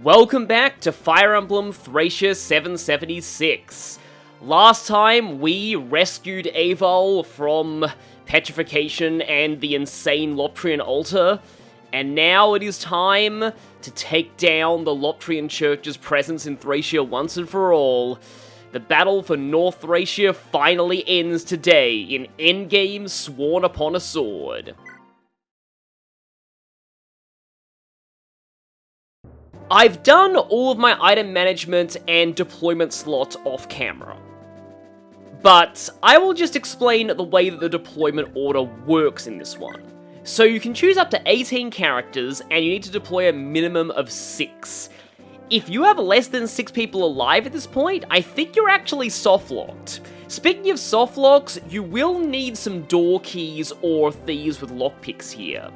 Welcome back to Fire Emblem Thracia 776. Last time, we rescued Aval from petrification and the insane Loptrian altar, and now it is time to take down the Loptrian Church's presence in Thracia once and for all. The battle for North Thracia finally ends today in endgame Sworn Upon a Sword. I've done all of my item management and deployment slots off camera, but I will just explain the way that the deployment order works in this one. So you can choose up to 18 characters, and you need to deploy a minimum of 6. If you have less than 6 people alive at this point, I think you're actually soft-locked. Speaking of soft-locks, you will need some door keys or thieves with lockpicks here.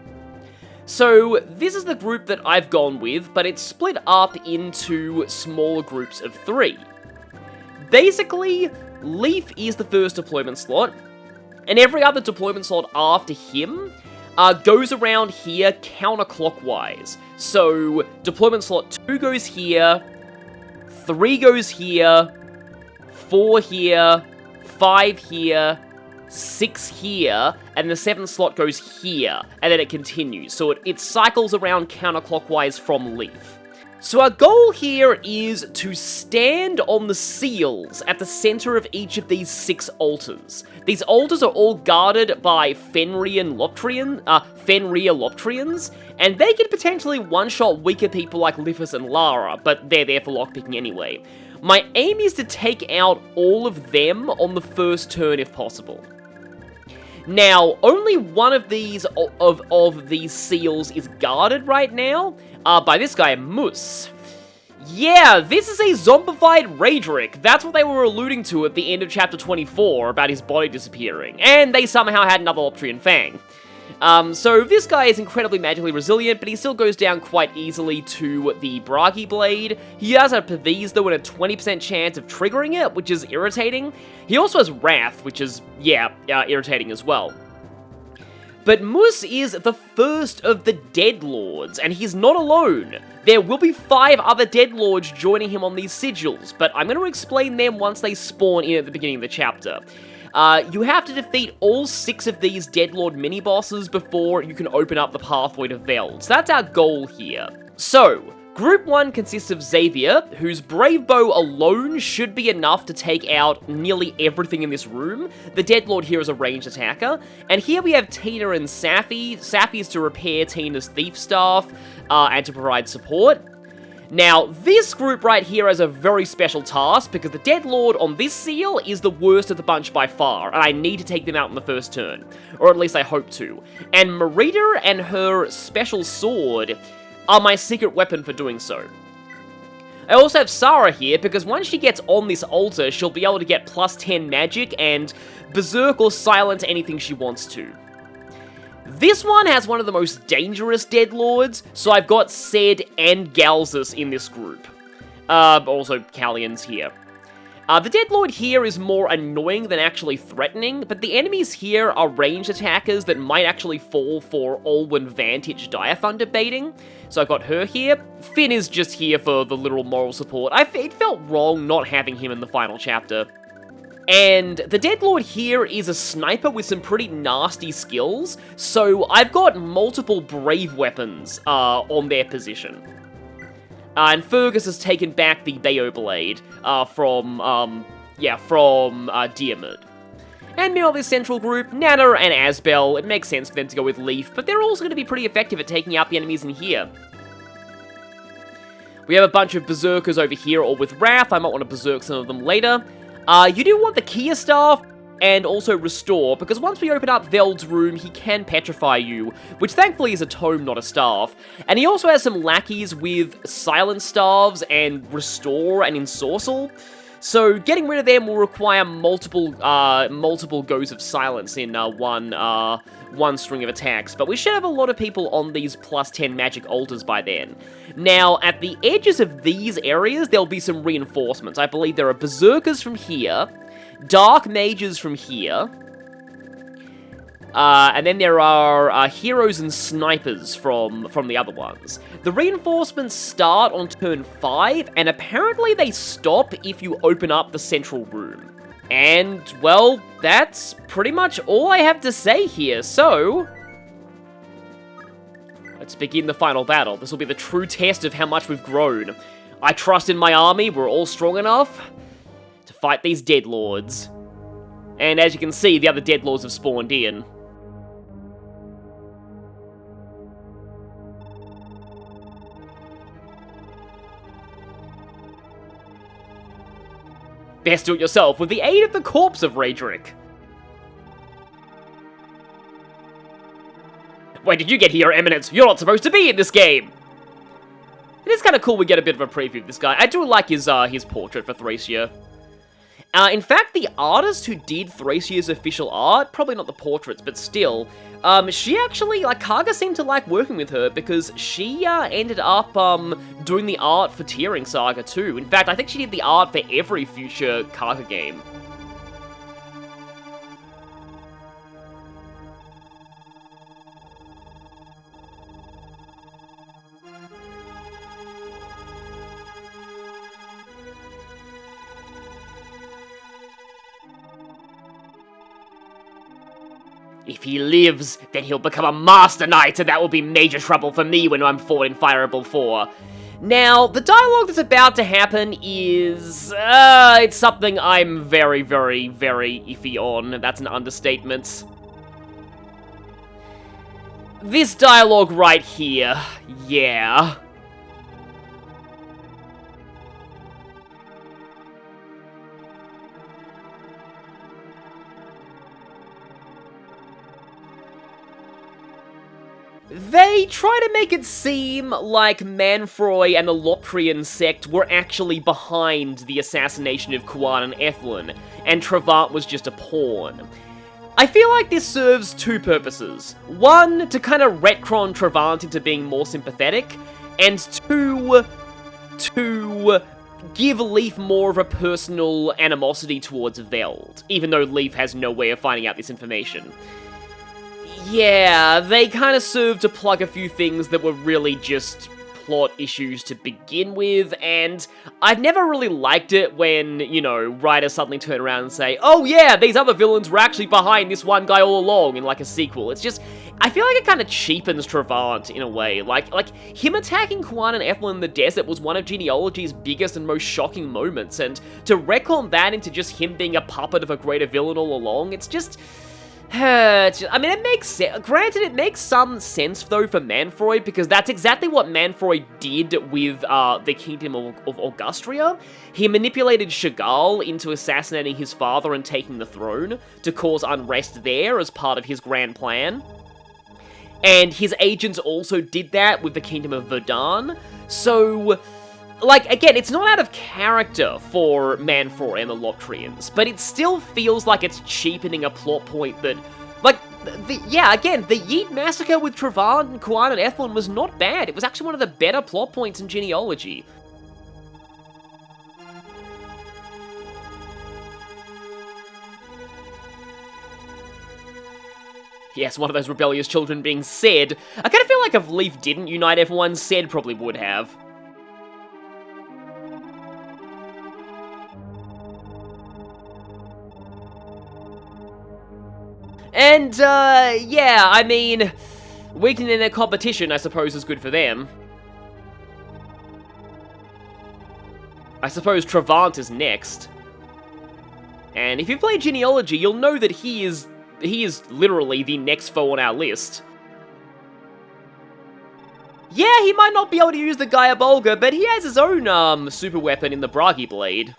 So, this is the group that I've gone with, but it's split up into smaller groups of 3. Basically, Leaf is the first deployment slot, and every other deployment slot after him goes around here counterclockwise. So, deployment slot 2 goes here, 3 goes here, 4 here, 5 here, 6 here, and the 7th slot goes here, and then it continues. So it cycles around counterclockwise from Leaf. So our goal here is to stand on the seals at the center of each of these 6 altars. These altars are all guarded by Fenrir Loptrians, and they can potentially one-shot weaker people like Lithus and Lara, but they're there for lockpicking anyway. My aim is to take out all of them on the first turn if possible. Now, only one of these these seals is guarded right now, by this guy, Moose. Yeah, this is a zombified Raedric. That's what they were alluding to at the end of chapter 24 about his body disappearing, and they somehow had another Loptrian Fang. So this guy is incredibly magically resilient, but he still goes down quite easily to the Bragi Blade. He does have Pavis, though, and a 20% chance of triggering it, which is irritating. He also has Wrath, which is, irritating as well. But Moose is the first of the Dead Lords, and he's not alone. There will be 5 other Dead Lords joining him on these sigils, but I'm going to explain them once they spawn in at the beginning of the chapter. You have to defeat all 6 of these Deadlord mini-bosses before you can open up the pathway to Veld. So that's our goal here. So, Group 1 consists of Xavier, whose Brave Bow alone should be enough to take out nearly everything in this room. The Deadlord here is a ranged attacker. And here we have Tina and Safi. Safi is to repair Tina's Thief Staff and to provide support. Now, this group right here has a very special task, because the Deadlord on this seal is the worst of the bunch by far, and I need to take them out in the first turn. Or at least I hope to. And Marita and her special sword are my secret weapon for doing so. I also have Sarah here, because once she gets on this altar, she'll be able to get plus 10 magic and berserk or silence anything she wants to. This one has one of the most dangerous Deadlords, so I've got Ced and Galzus in this group. Also Callian's here. The Deadlord here is more annoying than actually threatening, but the enemies here are ranged attackers that might actually fall for Alwyn Vantage Dire Thunder baiting. So I've got her here. Finn is just here for the literal moral support. It felt wrong not having him in the final chapter. And the Deadlord here is a sniper with some pretty nasty skills, so I've got multiple brave weapons on their position. And Fergus has taken back the Bayo Blade from Diarmid. And meanwhile, this central group, Nana and Asbel, it makes sense for them to go with Leaf, but they're also going to be pretty effective at taking out the enemies in here. We have a bunch of Berserkers over here, all with Wrath. I might want to Berserk some of them later. You do want the Kia Staff and also Restore, because once we open up Veld's room, he can petrify you, which thankfully is a tome, not a staff. And he also has some lackeys with Silence Staves and Restore and Ensorcel. So getting rid of them will require multiple goes of silence in one string of attacks, but we should have a lot of people on these plus 10 magic altars by then. Now, at the edges of these areas, there'll be some reinforcements. I believe there are Berserkers from here, Dark Mages from here, And then there are heroes and snipers from the other ones. The reinforcements start on turn 5, and apparently they stop if you open up the central room. And, well, that's pretty much all I have to say here, so... let's begin the final battle. This will be the true test of how much we've grown. I trust in my army, we're all strong enough to fight these Deadlords. And as you can see, the other Deadlords have spawned in. Best do it yourself with the aid of the corpse of Raedric. When did you get here, Eminence? You're not supposed to be in this game! It is kind of cool we get a bit of a preview of this guy. I do like his portrait for Thracia. In fact, the artist who did Thracia's official art, probably not the portraits, but still, she actually, like, Karga seemed to like working with her because she ended up doing the art for Tearing Saga too. In fact, I think she did the art for every future Karga game. If he lives, then he'll become a Master Knight, and that will be major trouble for me when I'm fought in Fireable 4. Now, the dialogue that's about to happen is... it's something I'm very, very, very iffy on. That's an understatement. This dialogue right here, yeah... They try to make it seem like Manfroy and the Loprian sect were actually behind the assassination of Kuan and Ethlin, and Travant was just a pawn. I feel like this serves two purposes. One, to kind of retcon Travant into being more sympathetic, and two, to give Leaf more of a personal animosity towards Veld, even though Leaf has no way of finding out this information. Yeah, they kind of served to plug a few things that were really just plot issues to begin with, and I've never really liked it when, you know, writers suddenly turn around and say, oh yeah, these other villains were actually behind this one guy all along in, like, a sequel. It's just, I feel like it kind of cheapens Travant in a way. Like him attacking Kuan and Ethlin in the desert was one of Genealogy's biggest and most shocking moments, and to retcon that into just him being a puppet of a greater villain all along, it's just... I mean, it makes sense. Granted, it makes some sense, though, for Manfroy, because that's exactly what Manfroy did with the Kingdom of Augustria. He manipulated Chagall into assassinating his father and taking the throne to cause unrest there as part of his grand plan. And his agents also did that with the Kingdom of Verdun. So... like, again, it's not out of character for Manfroy and the Lotrians, but it still feels like it's cheapening a plot point that, like, again, the Yeet massacre with Travant and Kuan and Ethlin was not bad. It was actually one of the better plot points in Genealogy. Yes, one of those rebellious children being said. I kind of feel like if Leaf didn't unite everyone, said probably would have. And, yeah, I mean, weakening their competition, I suppose, is good for them. I suppose Travant is next. And if you've played Genealogy, you'll know that he is literally the next foe on our list. Yeah, he might not be able to use the Gaia Bolga, but he has his own, super weapon in the Bragi Blade.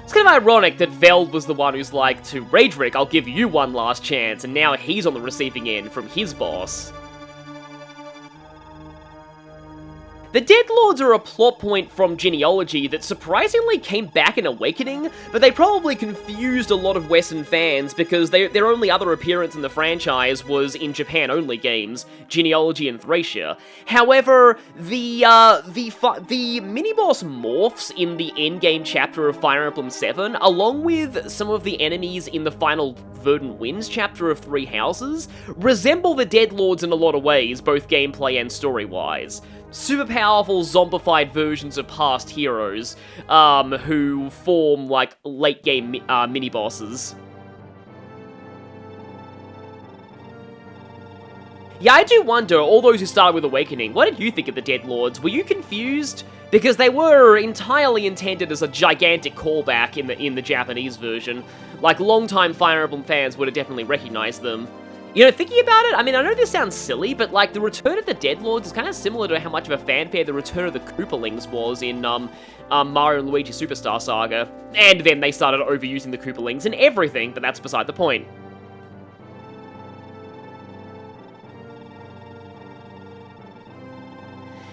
It's kind of ironic that Veld was the one who's like, to Raedric, I'll give you one last chance, and now he's on the receiving end from his boss. The Deadlords are a plot point from Genealogy that surprisingly came back in Awakening, but they probably confused a lot of Western fans because their only other appearance in the franchise was in Japan-only games, Genealogy and Thracia. However, the mini-boss morphs in the endgame chapter of Fire Emblem 7, along with some of the enemies in the final Verdant Winds chapter of Three Houses, resemble the Deadlords in a lot of ways, both gameplay and story-wise. Super powerful, zombified versions of past heroes, who form, like, late-game mini-bosses. Yeah, I do wonder, all those who started with Awakening, what did you think of the Deadlords? Were you confused? Because they were entirely intended as a gigantic callback in the Japanese version. Like, longtime Fire Emblem fans would have definitely recognized them. You know, thinking about it, I mean, I know this sounds silly, but, like, the Return of the Deadlords is kind of similar to how much of a fanfare the Return of the Koopalings was in, Mario and Luigi Superstar Saga. And then they started overusing the Koopalings in everything, but that's beside the point.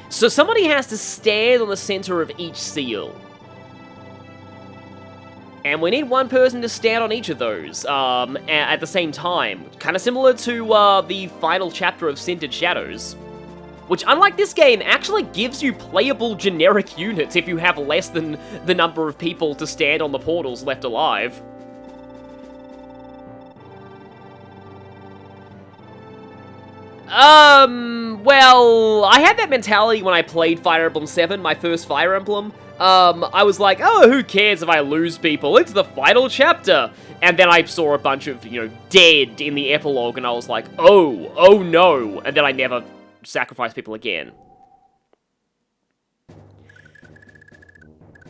So somebody has to stand on the center of each seal. And we need one person to stand on each of those, at the same time. Kind of similar to, the final chapter of Scented Shadows. Which, unlike this game, actually gives you playable generic units if you have less than the number of people to stand on the portals left alive. Well, I had that mentality when I played Fire Emblem 7, my first Fire Emblem. I was like, oh, who cares if I lose people? It's the final chapter. And then I saw a bunch of, you know, dead in the epilogue, and I was like, oh no. And then I never sacrificed people again.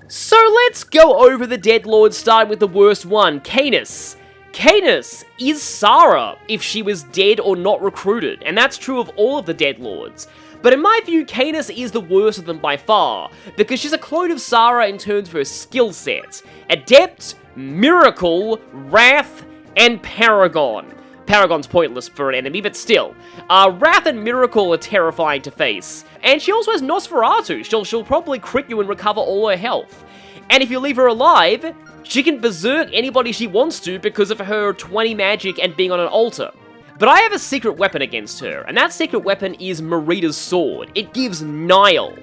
So let's go over the Deadlords, starting with the worst one, Canis. Canis is Sarah if she was dead or not recruited, and that's true of all of the Deadlords. But in my view, Canis is the worst of them by far, because she's a clone of Sarah in terms of her skill set. Adept, Miracle, Wrath, and Paragon. Paragon's pointless for an enemy, but still. Wrath and Miracle are terrifying to face. And she also has Nosferatu. She'll probably crit you and recover all her health. And if you leave her alive, she can berserk anybody she wants to because of her 20 magic and being on an altar. But I have a secret weapon against her, and that secret weapon is Marita's sword. It gives Nile.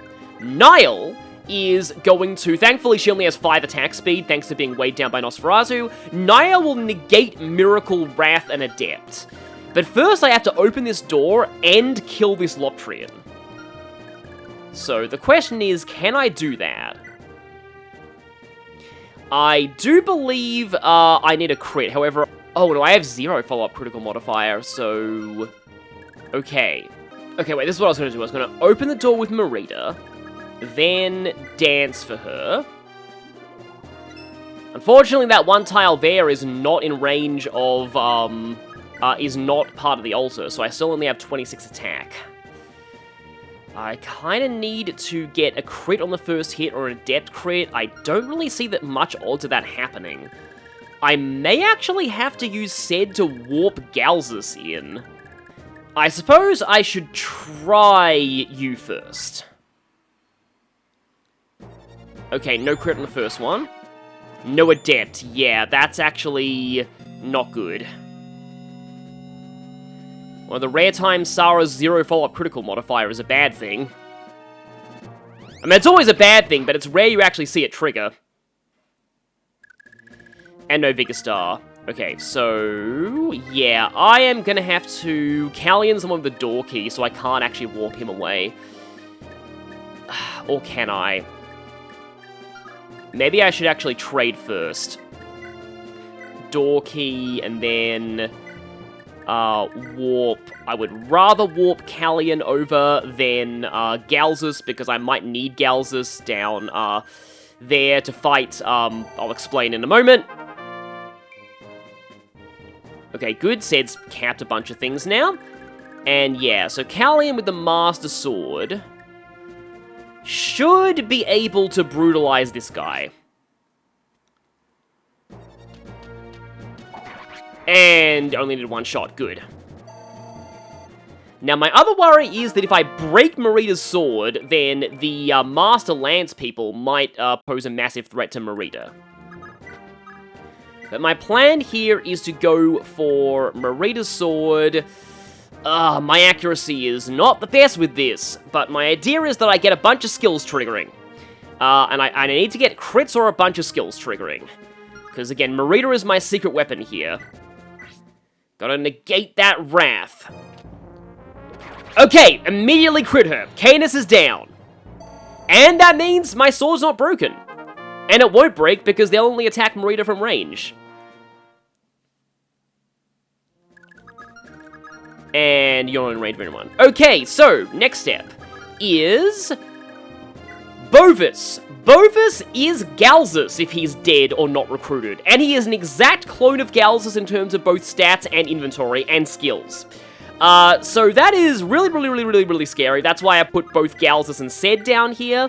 Nile is going to, thankfully she only has 5 attack speed thanks to being weighed down by Nosferatu. Nile will negate Miracle, Wrath, and Adept. But first I have to open this door and kill this Loptrian. So the question is, can I do that? I do believe I need a crit, however... Oh, no, I have 0 follow-up critical modifier, so... Okay. Okay, wait, this is what I was going to do. I was going to open the door with Marita, then dance for her. Unfortunately, that one tile there is not in range of, is not part of the altar, so I still only have 26 attack. I kind of need to get a crit on the first hit or an adept crit. I don't really see that much odds of that happening. I may actually have to use Sed to warp Galzus in. I suppose I should try you first. Okay, no crit on the first one. No adept. Yeah, that's actually not good. One of the rare times Sarah's 0 follow-up critical modifier is a bad thing. I mean, it's always a bad thing, but it's rare you actually see it trigger. And no Vigor Star. Okay, so... yeah, I am gonna have to... Callian's the one with the door key, so I can't actually warp him away. Or can I? Maybe I should actually trade first. Door key, and then... warp. I would rather warp Callian over than Galzus, because I might need Galzus down there to fight. I'll explain in a moment. Okay, good. Sed's capped a bunch of things now. And yeah, so Callian with the Master Sword should be able to brutalize this guy. And only did one shot. Good. Now, my other worry is that if I break Marita's sword, then the Master Lance people might pose a massive threat to Marita. But my plan here is to go for Marita's sword. My accuracy is not the best with this, but my idea is that I get a bunch of skills triggering. And I need to get crits or a bunch of skills triggering. Because, again, Marita is my secret weapon here. Gotta negate that wrath. Okay, immediately crit her. Canis is down. And that means my sword's not broken. And it won't break because they'll only attack Marita from range. And you're in range of anyone. Okay, so, next step is Bovis. Bovis is Galzus if he's dead or not recruited. And he is an exact clone of Galzus in terms of both stats and inventory and skills. So that is really scary. That's why I put both Galzus and Sed down here.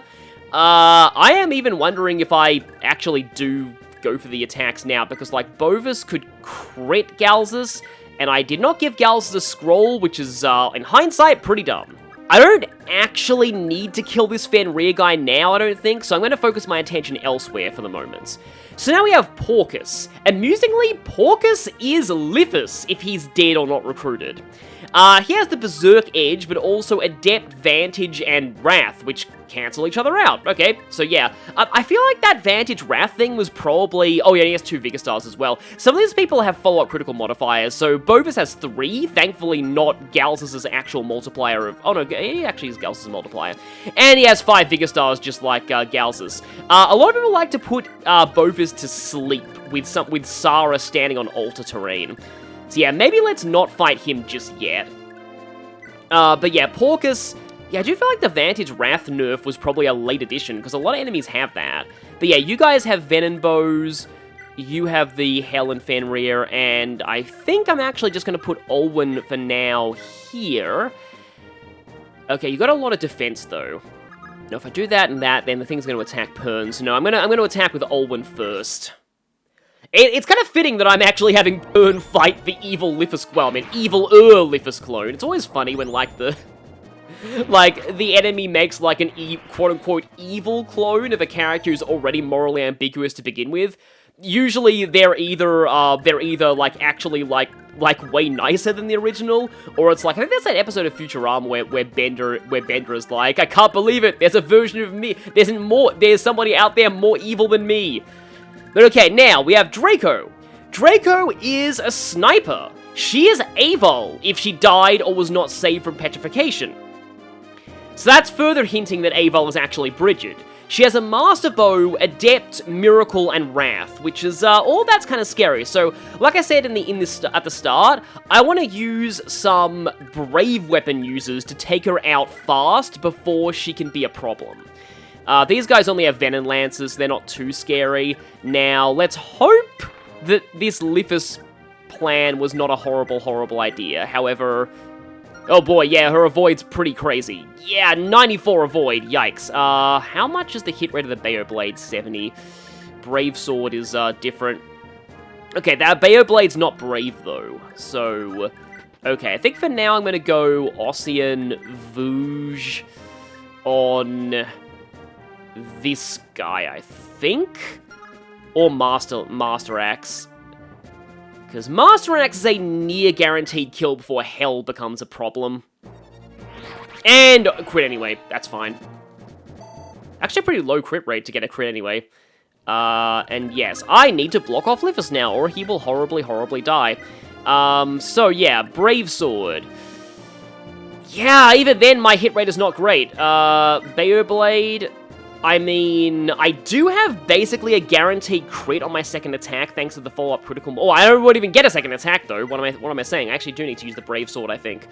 I am even wondering if I actually do go for the attacks now, because, like, Bovis could crit Galzus, and I did not give Galzus a scroll, which is, in hindsight, pretty dumb. I don't actually need to kill this Fenrir guy now, I don't think, so I'm going to focus my attention elsewhere for the moment. So now we have Porcus. Amusingly, Porcus is Lithus if he's dead or not recruited. He has the Berserk Edge, but also Adept, Vantage, and Wrath, which cancel each other out. Okay, so yeah. I feel like that Vantage Wrath thing was probably... Oh yeah, he has 2 Vigor Stars as well. Some of these people have follow-up critical modifiers, so Bovis has 3, thankfully not Galzus' actual multiplier of... Oh no, he actually is Galzus' multiplier. And he has 5 Vigor Stars, just like Galzus. A lot of people like to put Bovis to sleep with Sara standing on altar terrain. So yeah, maybe let's not fight him just yet. But yeah, Porcus... Yeah, I do feel like the Vantage Wrath nerf was probably a late addition, because a lot of enemies have that. But yeah, you guys have Venom Bows, you have the Hell and Fenrir, and I think I'm actually just going to put Olwen for now here. Okay, you got a lot of defense, though. Now, if I do that and that, then the thing's going to attack Pern. So no, I'm going to attack with Olwen first. It's kind of fitting that I'm actually having Pern fight the evil Lithus... Well, I mean, evil-er Lithus clone. It's always funny when, like, the enemy makes, like, an quote-unquote evil clone of a character who's already morally ambiguous to begin with. Usually, they're either, like, actually, like, way nicer than the original, or it's like, I think there's that episode of Futurama where Bender is like, I can't believe it, there's a version of me, there's somebody out there more evil than me. But okay, now, we have Draco. Draco is a sniper. She is Avol if she died or was not saved from petrification. So that's further hinting that Avol is actually Bridget. She has a Master Bow, Adept, Miracle, and Wrath, which is, all that's kind of scary. So, like I said at the start, I want to use some Brave Weapon users to take her out fast before she can be a problem. These guys only have Venom Lances, they're not too scary. Now, let's hope that this Lithus plan was not a horrible idea. However... Oh boy, yeah, her avoid's pretty crazy. Yeah, 94 avoid, yikes. How much is the hit rate of the Bayo Blade? 70. Brave Sword is, different. Okay, that Bayo Blade's not brave, though. So, okay, I think for now I'm gonna go Ossian Vouge on this guy, I think? Or Master Axe. Because Master Axe is a near-guaranteed kill before Hell becomes a problem. And crit anyway, that's fine. Actually a pretty low crit rate to get a crit anyway. And yes, I need to block off Lithus now, or he will horribly die. So yeah, Brave Sword. Yeah, even then my hit rate is not great. Bayo Blade... I mean, I do have basically a guaranteed crit on my second attack thanks to the follow-up critical... Oh, I won't even get a second attack, though. What am I saying? I actually do need to use the Brave Sword, I think.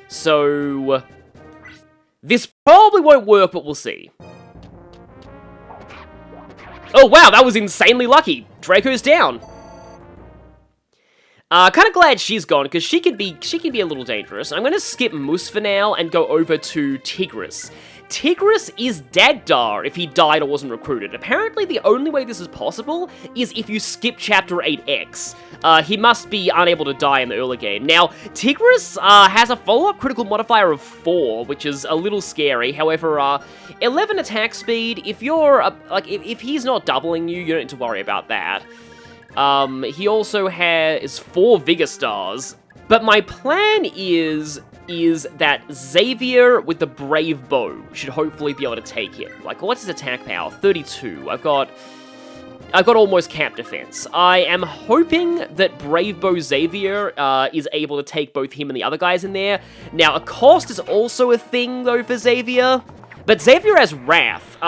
So... this probably won't work, but we'll see. Oh, wow, that was insanely lucky. Draco's down. Kind of glad she's gone, because she can be a little dangerous. I'm going to skip Moose for now and go over to Tigris. Tigris is Dagdar if he died or wasn't recruited. Apparently, the only way this is possible is if you skip Chapter 8X. He must be unable to die in the early game. Now, Tigris has a follow-up critical modifier of 4, which is a little scary. However, 11 attack speed, if you're, if he's not doubling you, you don't need to worry about that. He also has 4 Vigor Stars. But my plan is that Xavier with the Brave Bow should hopefully be able to take him. Like, what's his attack power? 32. I've got almost cap defense. I am hoping that Brave Bow Xavier is able to take both him and the other guys in there. Now, a cost is also a thing, though, for Xavier. But Xavier has Wrath,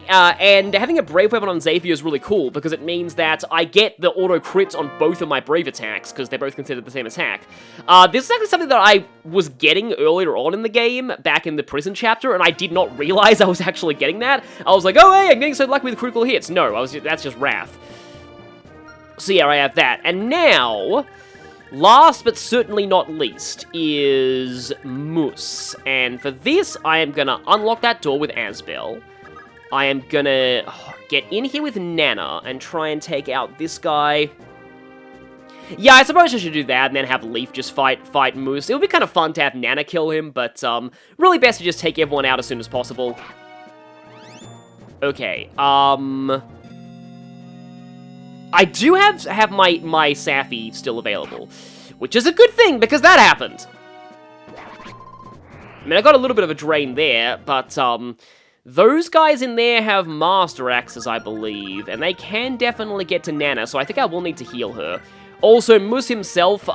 and having a Brave weapon on Xavier is really cool, because it means that I get the auto crits on both of my Brave attacks, because they're both considered the same attack. This is actually something that I was getting earlier on in the game, back in the prison chapter, and I did not realize I was actually getting that. I was like, oh hey, I'm getting so lucky with critical hits. No, that's just Wrath. So yeah, I have that. And now, last but certainly not least, is Moose. And for this, I am gonna unlock that door with Asbel. I am gonna get in here with Nana and try and take out this guy. Yeah, I suppose I should do that and then have Leaf just fight Moose. It would be kind of fun to have Nana kill him, but really best to just take everyone out as soon as possible. Okay, I do have my Safi still available, which is a good thing because that happened. I mean, I got a little bit of a drain there, but those guys in there have Master Axes, I believe, and they can definitely get to Nana, so I think I will need to heal her. Also, Moose himself,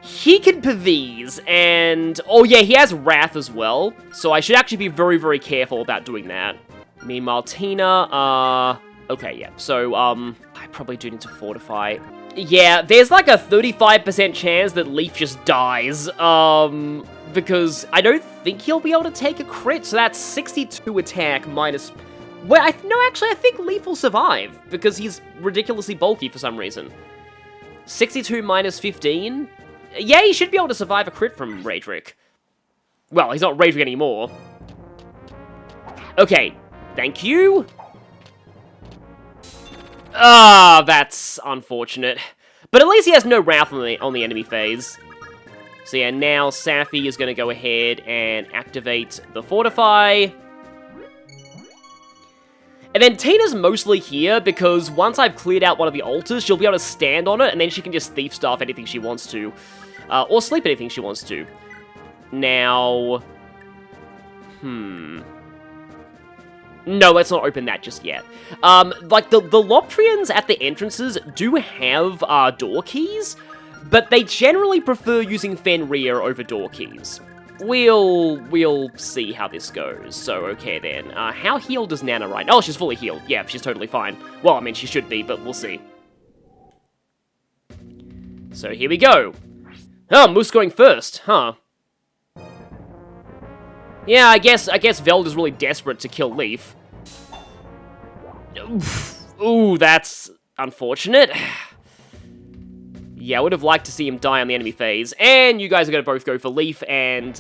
he can Pavese, and, oh yeah, he has Wrath as well, so I should actually be very, very careful about doing that. Meanwhile, Tina, okay, yeah, so, I probably do need to fortify. Yeah, there's like a 35% chance that Leaf just dies, because I don't think he'll be able to take a crit, so that's 62 attack minus... Well, no, actually, I think Leaf will survive, because he's ridiculously bulky for some reason. 62 minus 15? Yeah, he should be able to survive a crit from Raedric. Well, he's not Raedric anymore. Okay, thank you. Ah, that's unfortunate. But at least he has no Wrath on the enemy phase. So yeah, now Safi is going to go ahead and activate the Fortify. And then Tina's mostly here because once I've cleared out one of the altars, she'll be able to stand on it, and then she can just Thief Staff anything she wants to. Or sleep anything she wants to. Now... No, let's not open that just yet. Like, the Loptrians at the entrances do have door keys, but they generally prefer using Fenrir over door keys. We'll see how this goes. So, okay then. How healed is Nana right now? Oh, she's fully healed. Yeah, she's totally fine. Well, I mean, she should be, but we'll see. So, here we go. Oh, Moose going first, huh? Yeah, I guess Velda's really desperate to kill Leaf. Ooh, that's unfortunate. Yeah, I would have liked to see him die on the enemy phase. And you guys are going to both go for Leaf, and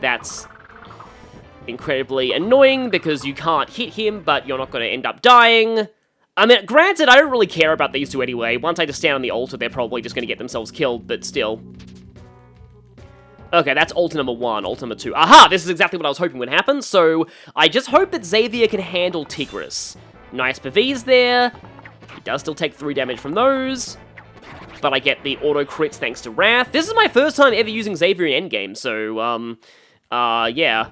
that's incredibly annoying because you can't hit him, but you're not going to end up dying. I mean, granted, I don't really care about these two anyway. Once I just stand on the altar, they're probably just going to get themselves killed, but still. Okay, that's altar number 1, altar number 2. Aha! This is exactly what I was hoping would happen, so I just hope that Xavier can handle Tigris. Nice Pavese there. He does still take 3 damage from those, but I get the auto crits thanks to Wrath. This is my first time ever using Xavier in endgame, so, yeah.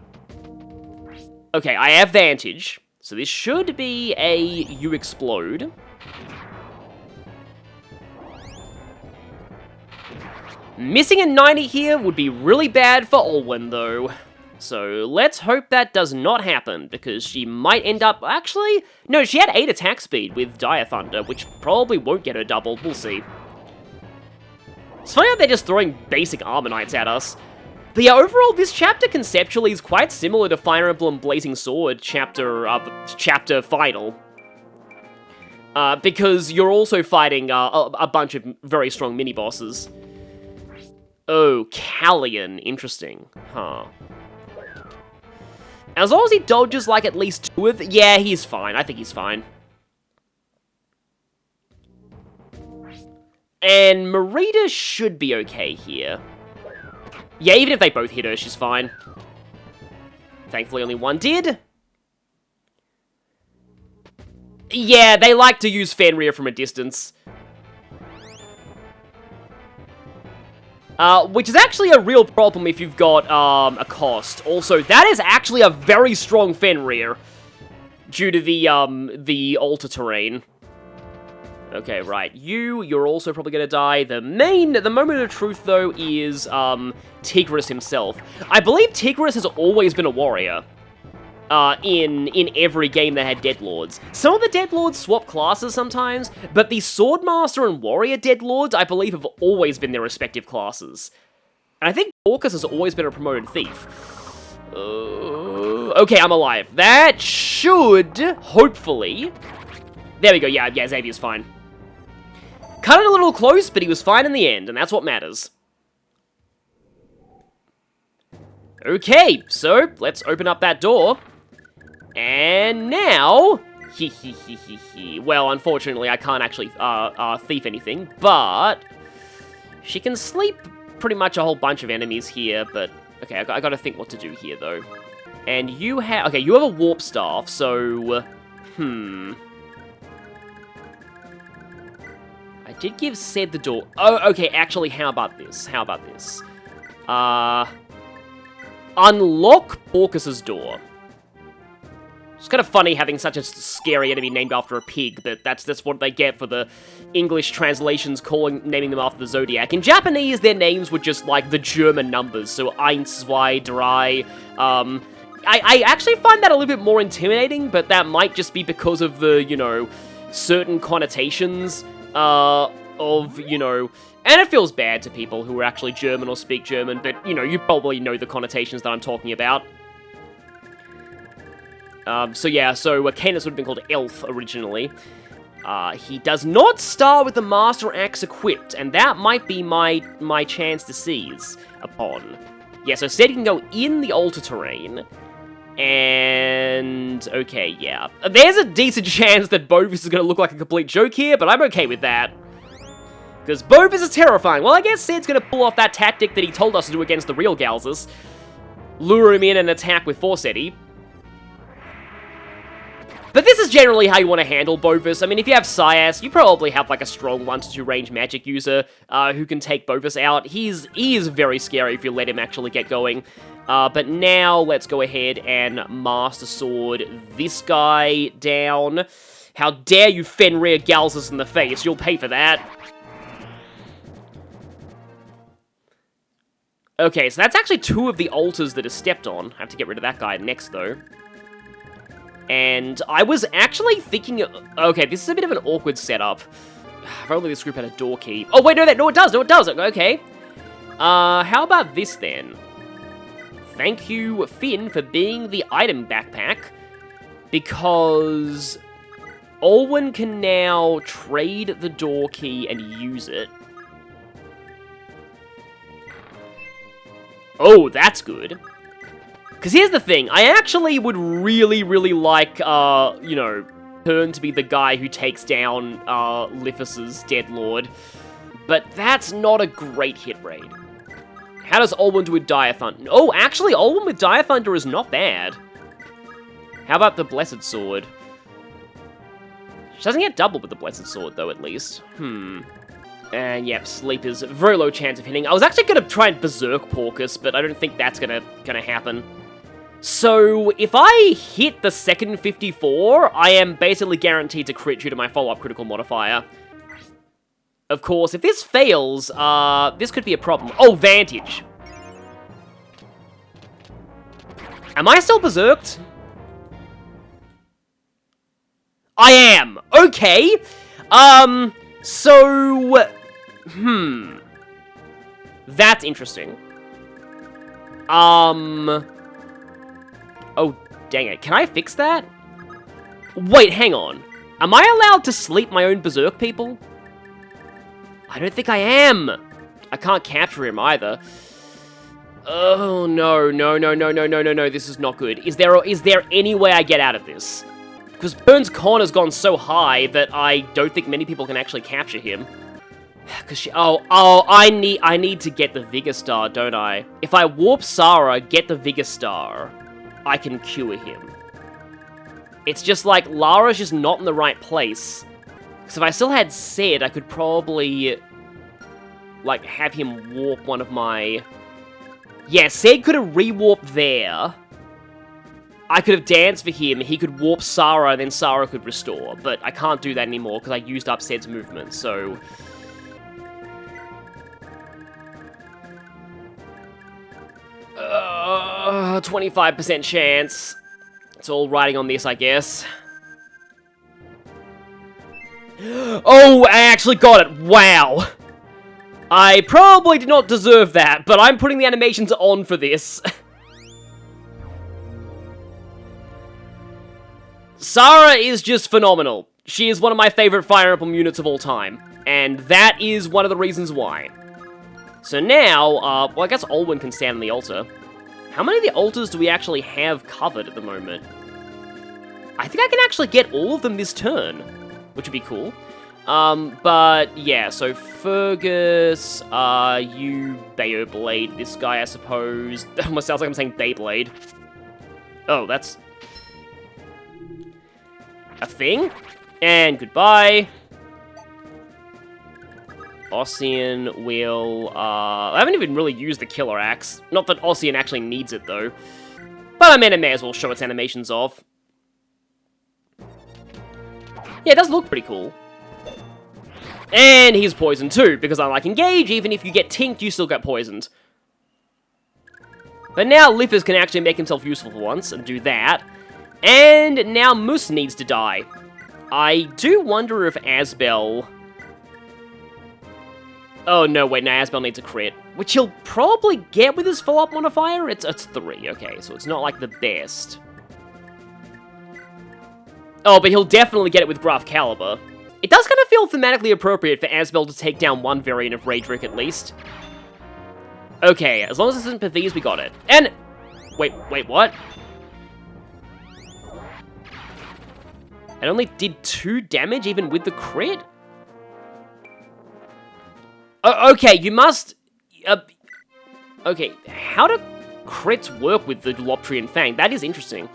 Okay, I have Vantage, so this should be a You Explode. Missing a 90 here would be really bad for Olwen, though. So let's hope that does not happen, because she might end up... Actually, no, she had 8 attack speed with Dire Thunder, which probably won't get her doubled. We'll see. It's funny how they're just throwing basic Armor Knights at us. But yeah, overall, this chapter conceptually is quite similar to Fire Emblem Blazing Sword chapter final. Because you're also fighting a bunch of very strong mini-bosses. Oh, Callion. Interesting. Huh. As long as he dodges, like, at least 2 of them... Yeah, he's fine. I think he's fine. And Marita should be okay here. Yeah, even if they both hit her, she's fine. Thankfully, only one did. Yeah, they like to use Fenrir from a distance. Which is actually a real problem if you've got, a cost. Also, that is actually a very strong Fenrir. Due to the altar terrain. Okay, right. You're also probably gonna die. The moment of truth, though, is, Tigris himself. I believe Tigris has always been a warrior. In every game that had Deadlords. Some of the Deadlords swap classes sometimes, but the Swordmaster and Warrior Deadlords, I believe, have always been their respective classes. And I think Orcus has always been a promoted thief. Okay, I'm alive. That should, hopefully... There we go, yeah, Xavier's fine. Cut it a little close, but he was fine in the end, and that's what matters. Okay, so, let's open up that door. And now... Well, unfortunately, I can't actually, thief anything, but... She can sleep pretty much a whole bunch of enemies here, but... Okay, I gotta think what to do here, though. And you have... Okay, you have a warp staff, so... I did give Ced the door... Oh, okay, actually, how about this? Unlock Porcus's door. It's kind of funny having such a scary enemy named after a pig, but that's what they get for the English translations naming them after the Zodiac. In Japanese, their names were just like the German numbers, so 1, 2, 3. I actually find that a little bit more intimidating, but that might just be because of the, you know, certain connotations of, you know... And it feels bad to people who are actually German or speak German, but, you know, you probably know the connotations that I'm talking about. So Canis would have been called Elf originally. He does not start with the Master Axe equipped, and that might be my chance to seize upon. Yeah, so Ced can go in the altar terrain, and... Okay, yeah. There's a decent chance that Bovis is going to look like a complete joke here, but I'm okay with that. Because Bovis is terrifying. Well, I guess Ced's going to pull off that tactic that he told us to do against the real Galzers. Lure him in and attack with Forcetti. But this is generally how you want to handle Bovis. I mean, if you have Syas, you probably have, like, a strong 1 to 2 range magic user who can take Bovis out. He is very scary if you let him actually get going. But now, let's go ahead and Master Sword this guy down. How dare you Fenrir Galzers in the face? You'll pay for that. Okay, so that's actually 2 of the altars that are stepped on. I have to get rid of that guy next, though. And I was actually thinking... Okay, this is a bit of an awkward setup. If only this group had a door key. Oh, wait, no, it does. No, it does. Okay. How about this, then? Thank you, Finn, for being the item backpack. Because... Olwen can now trade the door key and use it. Oh, that's good. Because here's the thing, I actually would really, really like, you know, Hearn to be the guy who takes down, Lithus's Deadlord. But that's not a great hit rate. How does Olwen do with Dire Thunder? Oh, actually, Olwen with Dire Thunder is not bad. How about the Blessed Sword? She doesn't get double with the Blessed Sword, though, at least. And, yep, Sleep is very low chance of hitting. I was actually going to try and Berserk Porcus, but I don't think that's gonna happen. So, if I hit the second 54, I am basically guaranteed to crit due to my follow-up critical modifier. Of course, if this fails, this could be a problem. Oh, Vantage! Am I still Berserked? I am! Okay! So... That's interesting. Oh, dang it. Can I fix that? Wait, hang on. Am I allowed to sleep my own Berserk people? I don't think I am. I can't capture him either. Oh, no, no, no, no, no, no, no, no, this is not good. Is there any way I get out of this? Because Burn's con has gone so high that I don't think many people can actually capture him. Because I need to get the Vigor Star, don't I? If I warp Sarah, get the Vigor Star, I can cure him. It's just like, Lara's just not in the right place. Because if I still had Sid, I could probably, like, have him warp one of my... Yeah, Sid could have re-warped there. I could have danced for him, he could warp Sarah, and then Sarah could restore. But I can't do that anymore, because I used up Sid's movement, so... 25% chance. It's all riding on this, I guess. Oh, I actually got it! Wow! I probably did not deserve that, but I'm putting the animations on for this. Sarah is just phenomenal. She is one of my favorite Fire Emblem units of all time, and that is one of the reasons why. So now, well, I guess Olwen can stand on the altar. How many of the altars do we actually have covered at the moment? I think I can actually get all of them this turn, which would be cool. But yeah, so Fergus, you Beyblade, this guy, I suppose. That almost sounds like I'm saying Beyblade. Oh, that's a thing? And goodbye. Ossian will, I haven't even really used the Killer Axe. Not that Ossian actually needs it, though. But I mean, it may as well show its animations off. Yeah, it does look pretty cool. And he's poisoned too, because unlike Engage, even if you get tinked, you still get poisoned. But now Lithus can actually make himself useful for once, and do that. And now Moose needs to die. I do wonder if Asbel... Oh, no, wait, no, Asbel needs a crit. Which he'll probably get with his follow-up modifier? It's 3, okay, so it's not, like, the best. Oh, but he'll definitely get it with Graf Caliber. It does kind of feel thematically appropriate for Asbel to take down one variant of Raedric, at least. Okay, as long as it's in Pathies, we got it. And... Wait, what? It only did 2 damage, even with the crit? Okay, you must... okay, how do crits work with the Loptrian Fang? That is interesting.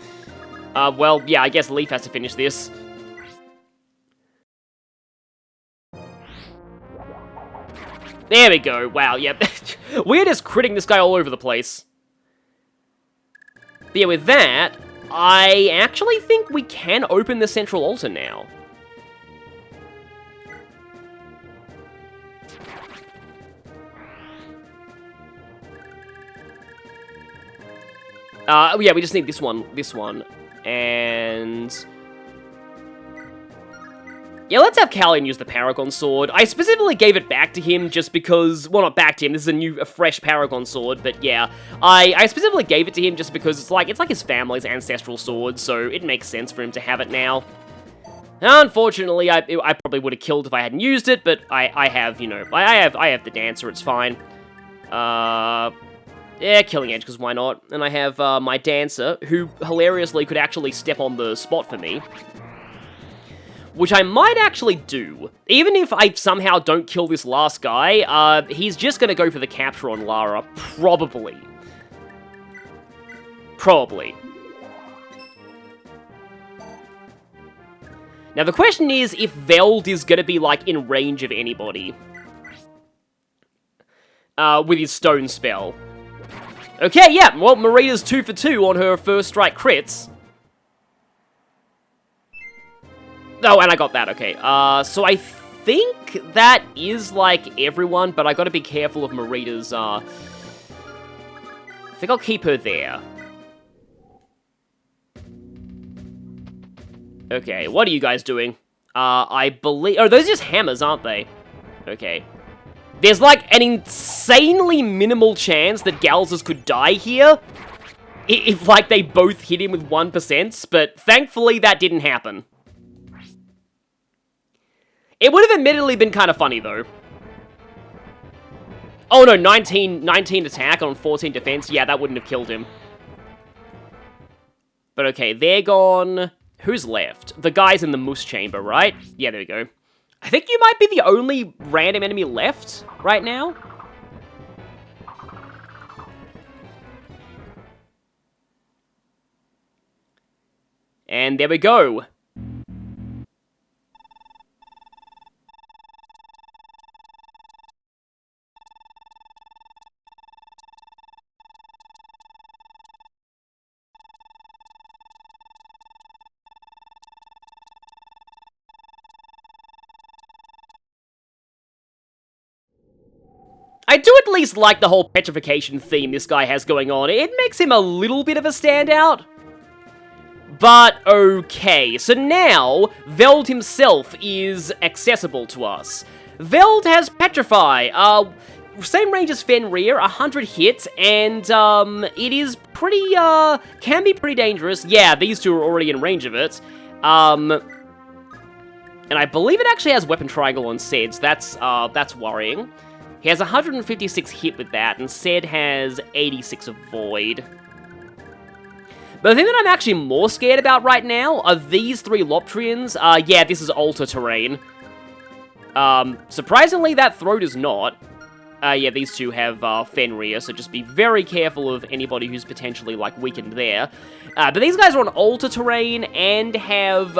Well, yeah, I guess Leaf has to finish this. There we go, wow, yep. We're just critting this guy all over the place. But yeah, with that, I actually think we can open the central altar now. Yeah, we just need this one, and... Yeah, let's have Callian use the Paragon Sword. I specifically gave it back to him just because... Well, not back to him, this is a fresh Paragon Sword, but yeah. I specifically gave it to him just because it's like his family's ancestral sword, so it makes sense for him to have it now. Unfortunately, I probably would have killed if I hadn't used it, but I have, you know, I have the Dancer, it's fine. Yeah, Killing Edge, because why not? And I have my Dancer, who hilariously could actually step on the spot for me. Which I might actually do. Even if I somehow don't kill this last guy, he's just gonna go for the capture on Lara, probably. Probably. Now the question is if Veld is gonna be, like, in range of anybody. With his stone spell. Okay, yeah, well, Marita's 2 for 2 on her first strike crits. Oh, and I got that, okay. So I think that is, like, everyone, but I gotta be careful of Marita's, I think I'll keep her there. Okay, what are you guys doing? I believe... Oh, those are just hammers, aren't they? Okay. There's, like, an insanely minimal chance that Galzus could die here. If, like, they both hit him with 1%, but thankfully that didn't happen. It would have admittedly been kind of funny, though. Oh no, 19 attack on 14 defense. Yeah, that wouldn't have killed him. But okay, they're gone. Who's left? The guys in the moose chamber, right? Yeah, there we go. I think you might be the only random enemy left right now. And there we go. I do at least like the whole petrification theme this guy has going on. It makes him a little bit of a standout. But okay, so now Veld himself is accessible to us. Veld has Petrify, same range as Fenrir, 100 hits, and it is pretty, can be pretty dangerous. Yeah, these two are already in range of it. And I believe it actually has Weapon Triangle on Sed's. That's worrying. He has 156 hit with that, and Sed has 86 of Void. But the thing that I'm actually more scared about right now are these three Loptrians. Yeah, this is Altar terrain. Surprisingly, that Throat is not. Yeah, these two have Fenrir, so just be very careful of anybody who's potentially, like, weakened there. But these guys are on Altar terrain and have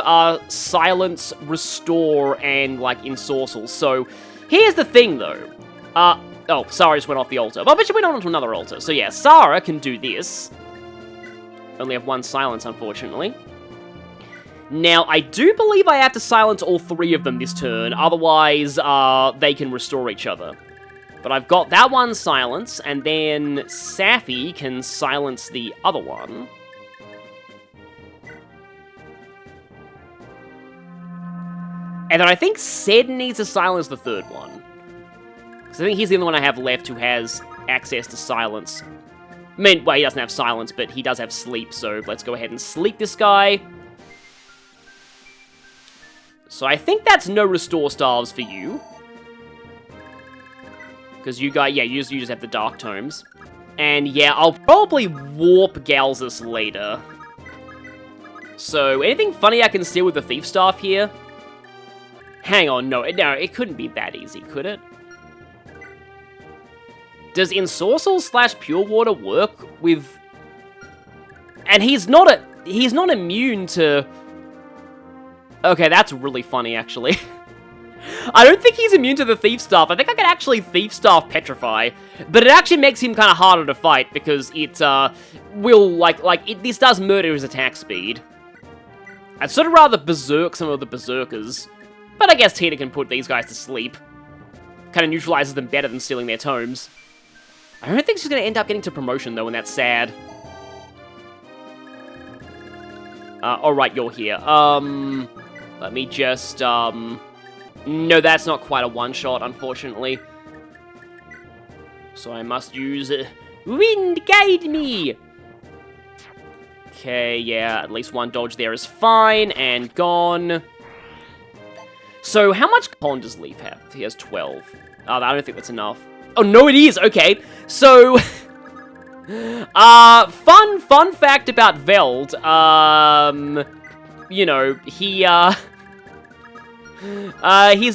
Silence, Restore, and, like, Ensorcel. So, here's the thing, though. Oh, Sarah just went off the altar. Well, but she went on to another altar. So, yeah, Sarah can do this. Only have one silence, unfortunately. Now, I do believe I have to silence all three of them this turn, otherwise, they can restore each other. But I've got that one silence, and then Safi can silence the other one. And then I think Sed needs to silence the third one. Because I think he's the only one I have left who has access to silence. I mean, well, he doesn't have silence, but he does have sleep, so let's go ahead and sleep this guy. So I think that's no restore staves for you. Because you guys, yeah, you just have the Dark Tomes. And yeah, I'll probably warp Galzus later. So, anything funny I can steal with the Thief Staff here? Hang on, no, it couldn't be that easy, could it? Does Ensorcel / Pure Water work with... And he's not immune to... Okay, that's really funny, actually. I don't think he's immune to the Thief Staff. I think I can actually Thief Staff Petrify. But it actually makes him kind of harder to fight, because it, will, this does murder his attack speed. I'd sort of rather Berserk some of the Berserkers. But I guess Tina can put these guys to sleep. Kind of neutralizes them better than stealing their tomes. I don't think she's going to end up getting to promotion, though, and that's sad. Alright, you're here. Let me just, No, that's not quite a one-shot, unfortunately. So I must use... Wind, guide me! Okay, yeah, at least one dodge there is fine, and gone. So, how much con does Leaf have? He has 12. I don't think that's enough. Oh, no, it is! Okay, so... fun fact about Veld, you know, he's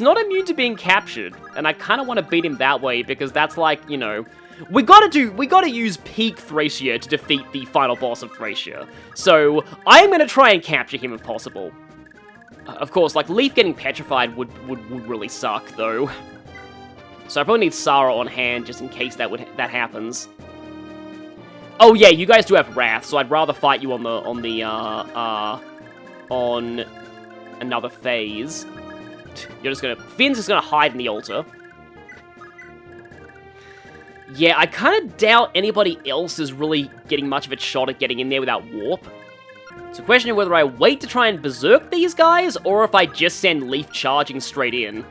not immune to being captured, and I kind of want to beat him that way, because that's like, you know, we gotta use peak Thracia to defeat the final boss of Thracia. So, I am gonna try and capture him if possible. Of course, like, Leaf getting petrified would really suck, though. So I probably need Sarah on hand, just in case that happens. Oh yeah, you guys do have Wrath, so I'd rather fight you on another phase. Finn's just gonna hide in the altar. Yeah, I kind of doubt anybody else is really getting much of a shot at getting in there without Warp. It's a question of whether I wait to try and Berserk these guys, or if I just send Leaf charging straight in.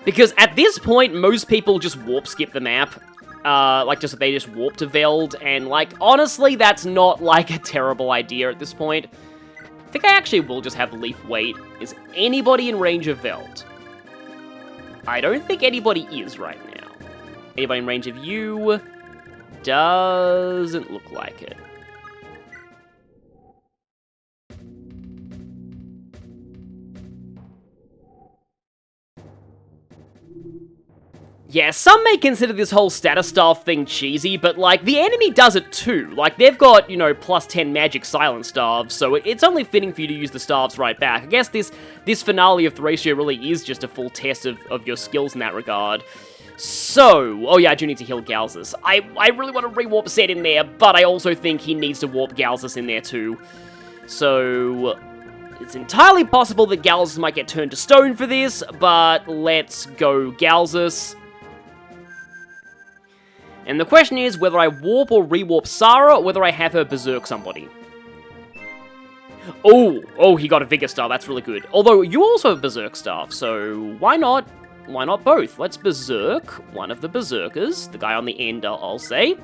Because at this point, most people just Warp skip the map. They just warp to Veld, and, like, honestly, that's not, like, a terrible idea at this point. I think I actually will just have Leaf wait. Is anybody in range of Veld? I don't think anybody is right now. Anybody in range of you? Doesn't look like it. Yeah, some may consider this whole status staff thing cheesy, but, like, the enemy does it too. Like, they've got, you know, plus 10 magic silent staves, so it's only fitting for you to use the staves right back. I guess this finale of Thracia really is just a full test of your skills in that regard. So, oh yeah, I do need to heal Galzus. I really want to re-warp Zed in there, but I also think he needs to warp Galzus in there too. So, it's entirely possible that Galzus might get turned to stone for this, but let's go Galzus. And the question is whether I warp or re-warp Sarah, or whether I have her berserk somebody. Oh, he got a Vigor Star, that's really good. Although, you also have Berserk Staff, so why not both? Let's berserk one of the berserkers, the guy on the end, I'll say.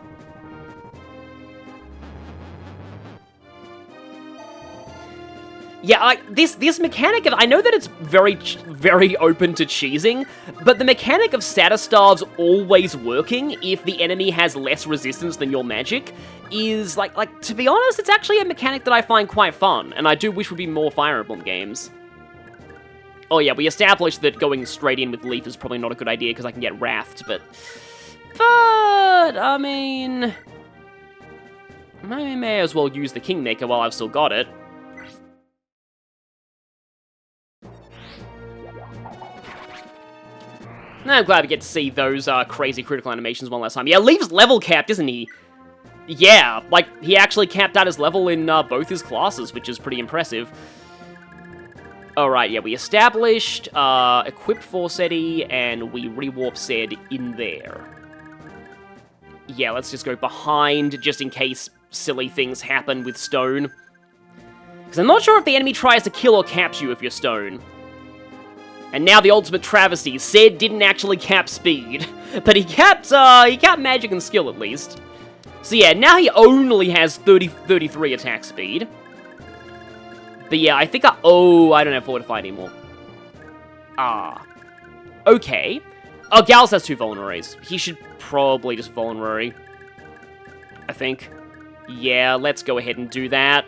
Yeah, this mechanic of, I know that it's very open to cheesing, but the mechanic of status staves always working if the enemy has less resistance than your magic is, like, to be honest, it's actually a mechanic that I find quite fun, and I do wish would be more Fire Emblem games. Oh yeah, we established that going straight in with Leaf is probably not a good idea because I can get wrathed, but, I mean, I may as well use the Kingmaker while I've still got it. I'm glad we get to see those crazy critical animations one last time. Yeah, Leaf's level capped, isn't he? Yeah, like, he actually capped out his level in both his classes, which is pretty impressive. Alright, yeah, we established equipped Forseti, and we rewarp Zed in there. Yeah, let's just go behind, just in case silly things happen with stone. Because I'm not sure if the enemy tries to kill or caps you if you're stone. And now the ultimate travesty, Zed didn't actually cap speed, but he capped magic and skill at least. So yeah, now he only has 33 attack speed. But yeah, I think I don't have Fortify anymore. Okay. Oh, Gals has 2 vulneraries. He should probably just vulnerary. I think. Yeah, let's go ahead and do that.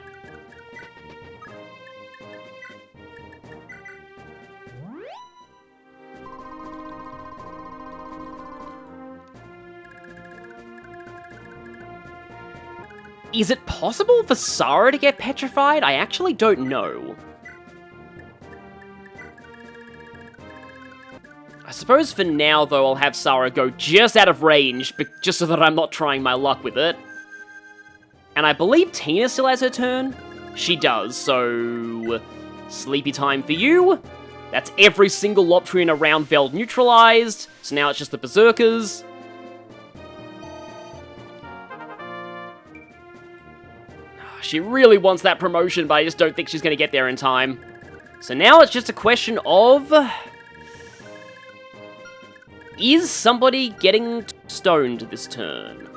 Is it possible for Sarah to get petrified? I actually don't know. I suppose for now, though, I'll have Sarah go just out of range, just so that I'm not trying my luck with it. And I believe Tina still has her turn? She does, so... Sleepy time for you. That's every single Loptrian around Veld neutralized, so now it's just the Berserkers. She really wants that promotion, but I just don't think she's going to get there in time. So now it's just a question of... Is somebody getting stoned this turn?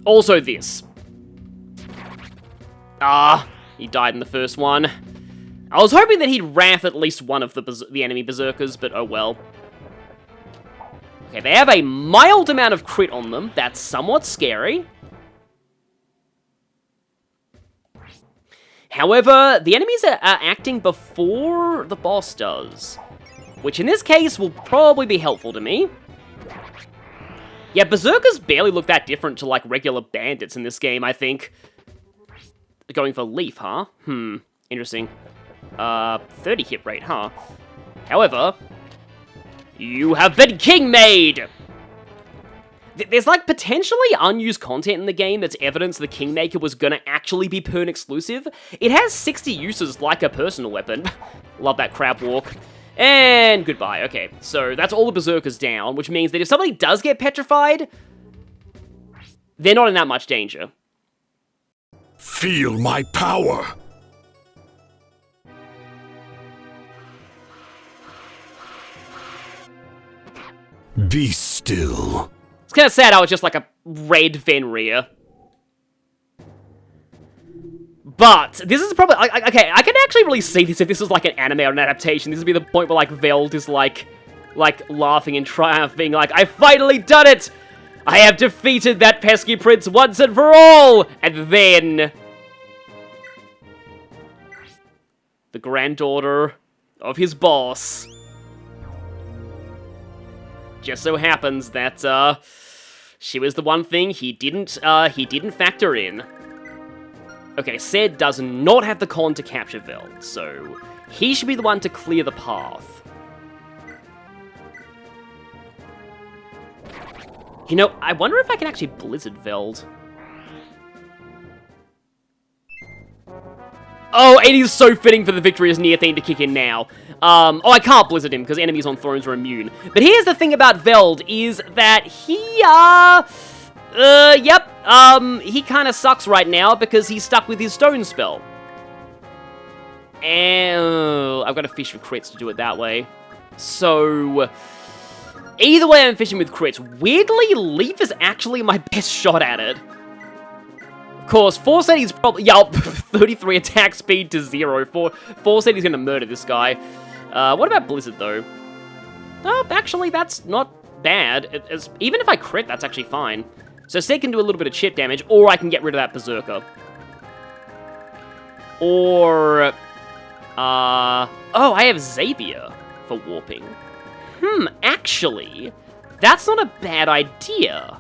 Also this. He died in the first one. I was hoping that he'd wrath at least one of the enemy Berserkers, but oh well. Okay, they have a mild amount of crit on them. That's somewhat scary. However, the enemies are acting before the boss does, which in this case will probably be helpful to me. Yeah, Berserkers barely look that different to, like, regular bandits in this game, I think. Going for Leaf, huh? Interesting. 30 hit rate, huh? However... You have been king-made! There's, like, potentially unused content in the game that's evidence the Kingmaker was gonna actually be Pern exclusive. It has 60 uses like a personal weapon. Love that crab walk. And goodbye. Okay, so that's all the Berserkers down, which means that if somebody does get petrified, they're not in that much danger. Feel my power! Be still. It's kind of sad how it's just like a red Fenrir. But this is probably okay. I can actually really see this if this was like an anime or an adaptation. This would be the point where like Veld is like laughing in triumph, being like, "I finally done it! I have defeated that pesky prince once and for all!" And then the granddaughter of his boss just so happens that she was the one thing he didn't factor in. Okay, Ced does not have the con to capture Veld, so he should be the one to clear the path. You know, I wonder if I can actually Blizzard Veld. Oh, it is so fitting for the Victorious Near theme to kick in now. Oh, I can't Blizzard him, because enemies on thrones are immune. But here's the thing about Veld, is that he, he kind of sucks right now, because he's stuck with his stone spell. And I've got to fish for crits to do it that way. So either way, I'm fishing with crits. Weirdly, Leaf is actually my best shot at it. Of course, Forsetti's probably... Yeah, 33 attack speed to 0. Forsetti's gonna murder this guy. What about Blizzard, though? Oh, actually, that's not bad. Even if I crit, that's actually fine. So Ced can do a little bit of chip damage, or I can get rid of that Berserker. Or... oh, I have Xavier for warping. Actually, that's not a bad idea.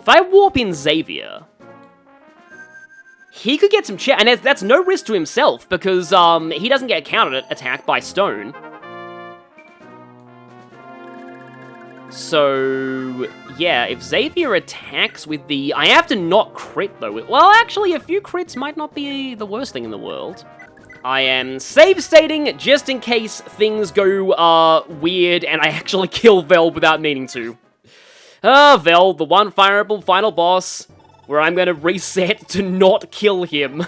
If I warp in Xavier, he could get some chip, and that's no risk to himself, because he doesn't get counter attack by stone. So, yeah, if Xavier attacks with the... I have to not crit, though. Well, actually, a few crits might not be the worst thing in the world. I am save stating just in case things go weird and I actually kill Veld without meaning to. Veld, the one fireable final boss, where I'm gonna reset to not kill him.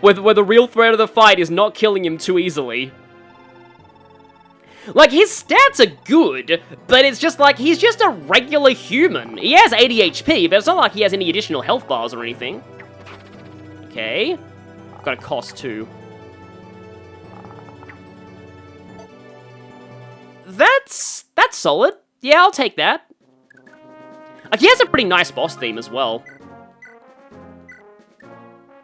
where the real threat of the fight is not killing him too easily. Like, his stats are good, but it's just like, he's just a regular human. He has 80 HP, but it's not like he has any additional health bars or anything. Okay. Got a cost too. That's solid. Yeah, I'll take that. Like, he has a pretty nice boss theme as well.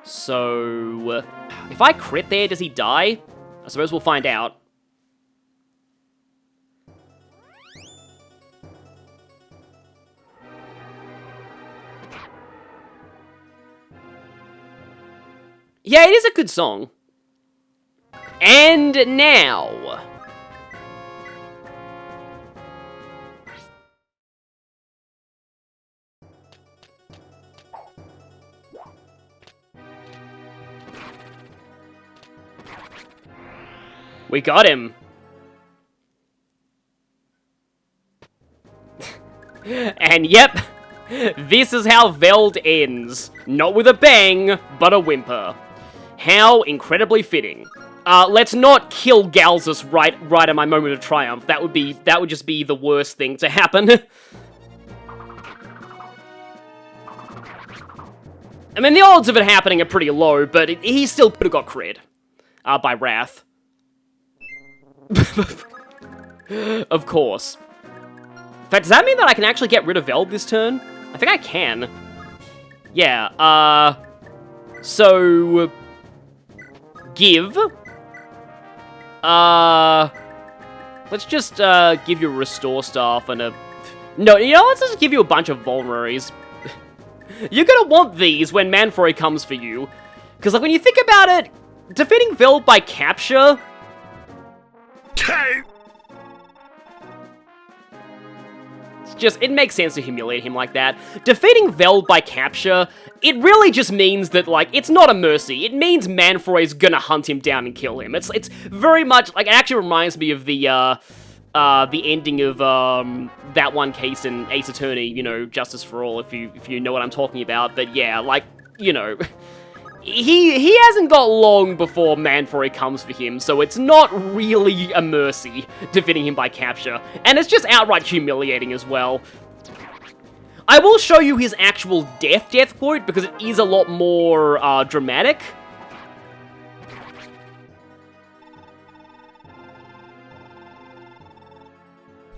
So, if I crit there, does he die? I suppose we'll find out. Yeah, it is a good song. And now... we got him. And yep, this is how Veld ends. Not with a bang, but a whimper. How incredibly fitting. Let's not kill Galzus right at my moment of triumph. That would just be the worst thing to happen. I mean, the odds of it happening are pretty low, but he still could have got crit. By Wrath. Of course. In fact, does that mean that I can actually get rid of Veld this turn? I think I can. Yeah, so... give. Let's just, give you a Restore Staff and a... No, you know, let's just give you a bunch of Vulneraries. You're gonna want these when Manfroy comes for you. Because, like, when you think about it, defeating Veld by capture... it makes sense to humiliate him like that. Defeating Veld by capture, it really just means that, like, it's not a mercy. It means Manfroy's gonna hunt him down and kill him. It's very much, like, it actually reminds me of the ending of, that one case in Ace Attorney, you know, Justice for All, if you know what I'm talking about. But yeah, like, you know... He hasn't got long before Manfroy comes for him, so it's not really a mercy defeating him by capture. And it's just outright humiliating as well. I will show you his actual death quote, because it is a lot more, dramatic.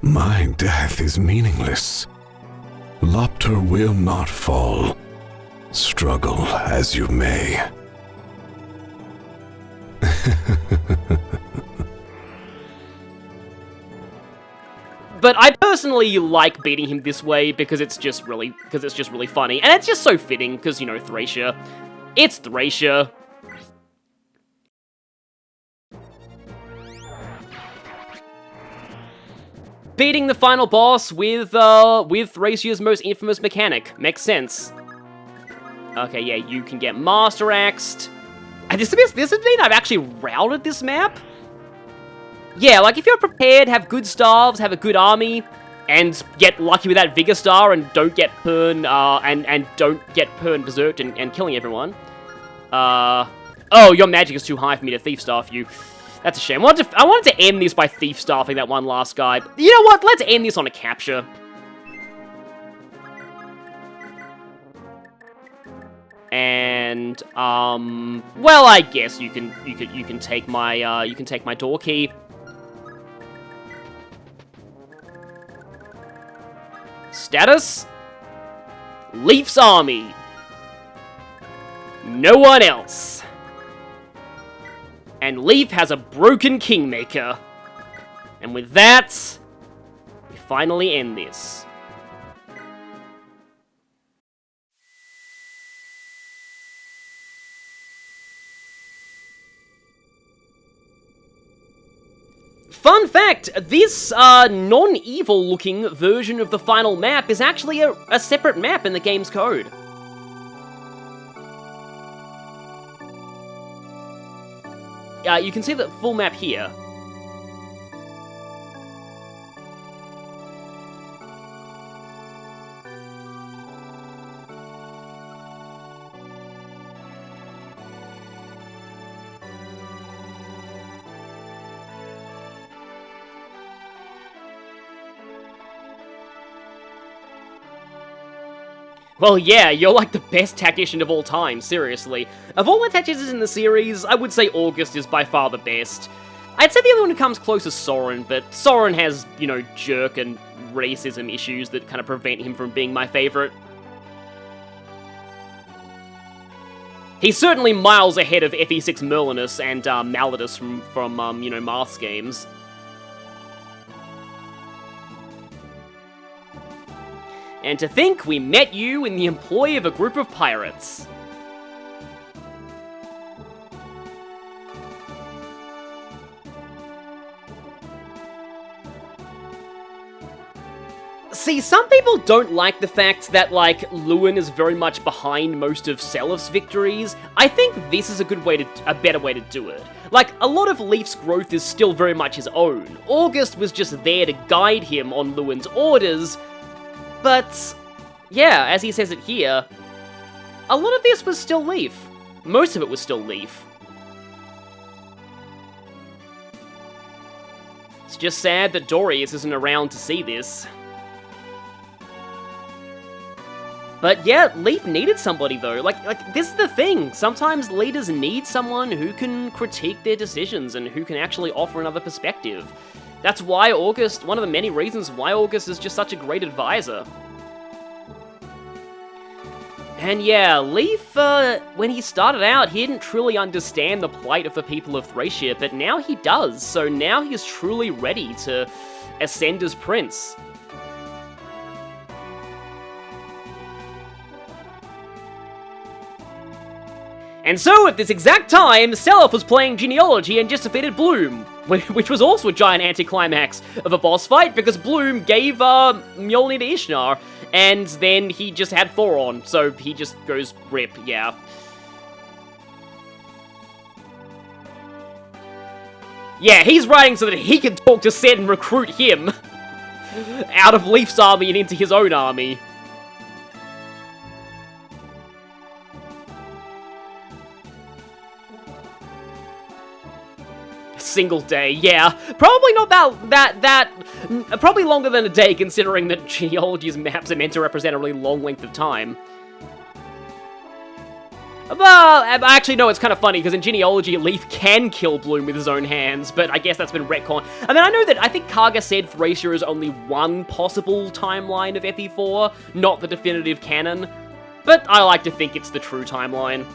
My death is meaningless. Lopter will not fall. Struggle as you may. But I personally like beating him this way because it's just really funny. And it's just so fitting, because, you know, Thracia. It's Thracia. Beating the final boss with Thracia's most infamous mechanic. Makes sense. Okay, yeah, you can get Master Axed. And this would mean I've actually routed this map? Yeah, like, if you're prepared, have good staves, have a good army, and get lucky with that Vigor Star and don't get Pern, and don't get Pern berserked and killing everyone. Oh, your magic is too high for me to Thief Staff you. That's a shame. I wanted to end this by Thief Staffing that one last guy. You know what? Let's end this on a capture. And, well, I guess you can take my door key. Status? Leaf's army. No one else. And Leaf has a broken Kingmaker. And with that, we finally end this. Fun fact, this non-evil looking version of the final map is actually a separate map in the game's code. You can see the full map here. Well, yeah, you're like the best tactician of all time, seriously. Of all the tacticians in the series, I would say August is by far the best. I'd say the other one who comes close is Soren, but Soren has, you know, jerk and racism issues that kind of prevent him from being my favorite. He's certainly miles ahead of FE6 Merlinus and Malladus from you know, Marth's games. And to think we met you in the employ of a group of pirates. See, some people don't like the fact that, like, Lewin is very much behind most of Selif's victories. I think this is a better way to do it. Like, a lot of Leif's growth is still very much his own. August was just there to guide him on Lewin's orders. But, yeah, as he says it here, a lot of this was still Leif. Most of it was still Leif. It's just sad that Dorius isn't around to see this. But yeah, Leif needed somebody though. Like this is the thing. Sometimes leaders need someone who can critique their decisions and who can actually offer another perspective. That's why August, one of the many reasons why August is just such a great advisor. And yeah, Leif, when he started out, he didn't truly understand the plight of the people of Thracia, but now he does, so now he is truly ready to ascend as prince. And so, at this exact time, Seliph was playing Genealogy and just defeated Bloom, which was also a giant anticlimax of a boss fight, because Bloom gave Mjolnir to Ishnar, and then he just had Thoron, so he just goes rip, yeah. Yeah, he's writing so that he can talk to Set and recruit him out of Leif's army and into his own army. Single day, yeah. Probably not Probably longer than a day, considering that genealogy's maps are meant to represent a really long length of time. Well, actually, no, it's kind of funny, because in genealogy, Leaf can kill Bloom with his own hands, but I guess that's been retconned. I mean, I think Kaga said Thracia is only one possible timeline of FE4, not the definitive canon, but I like to think it's the true timeline.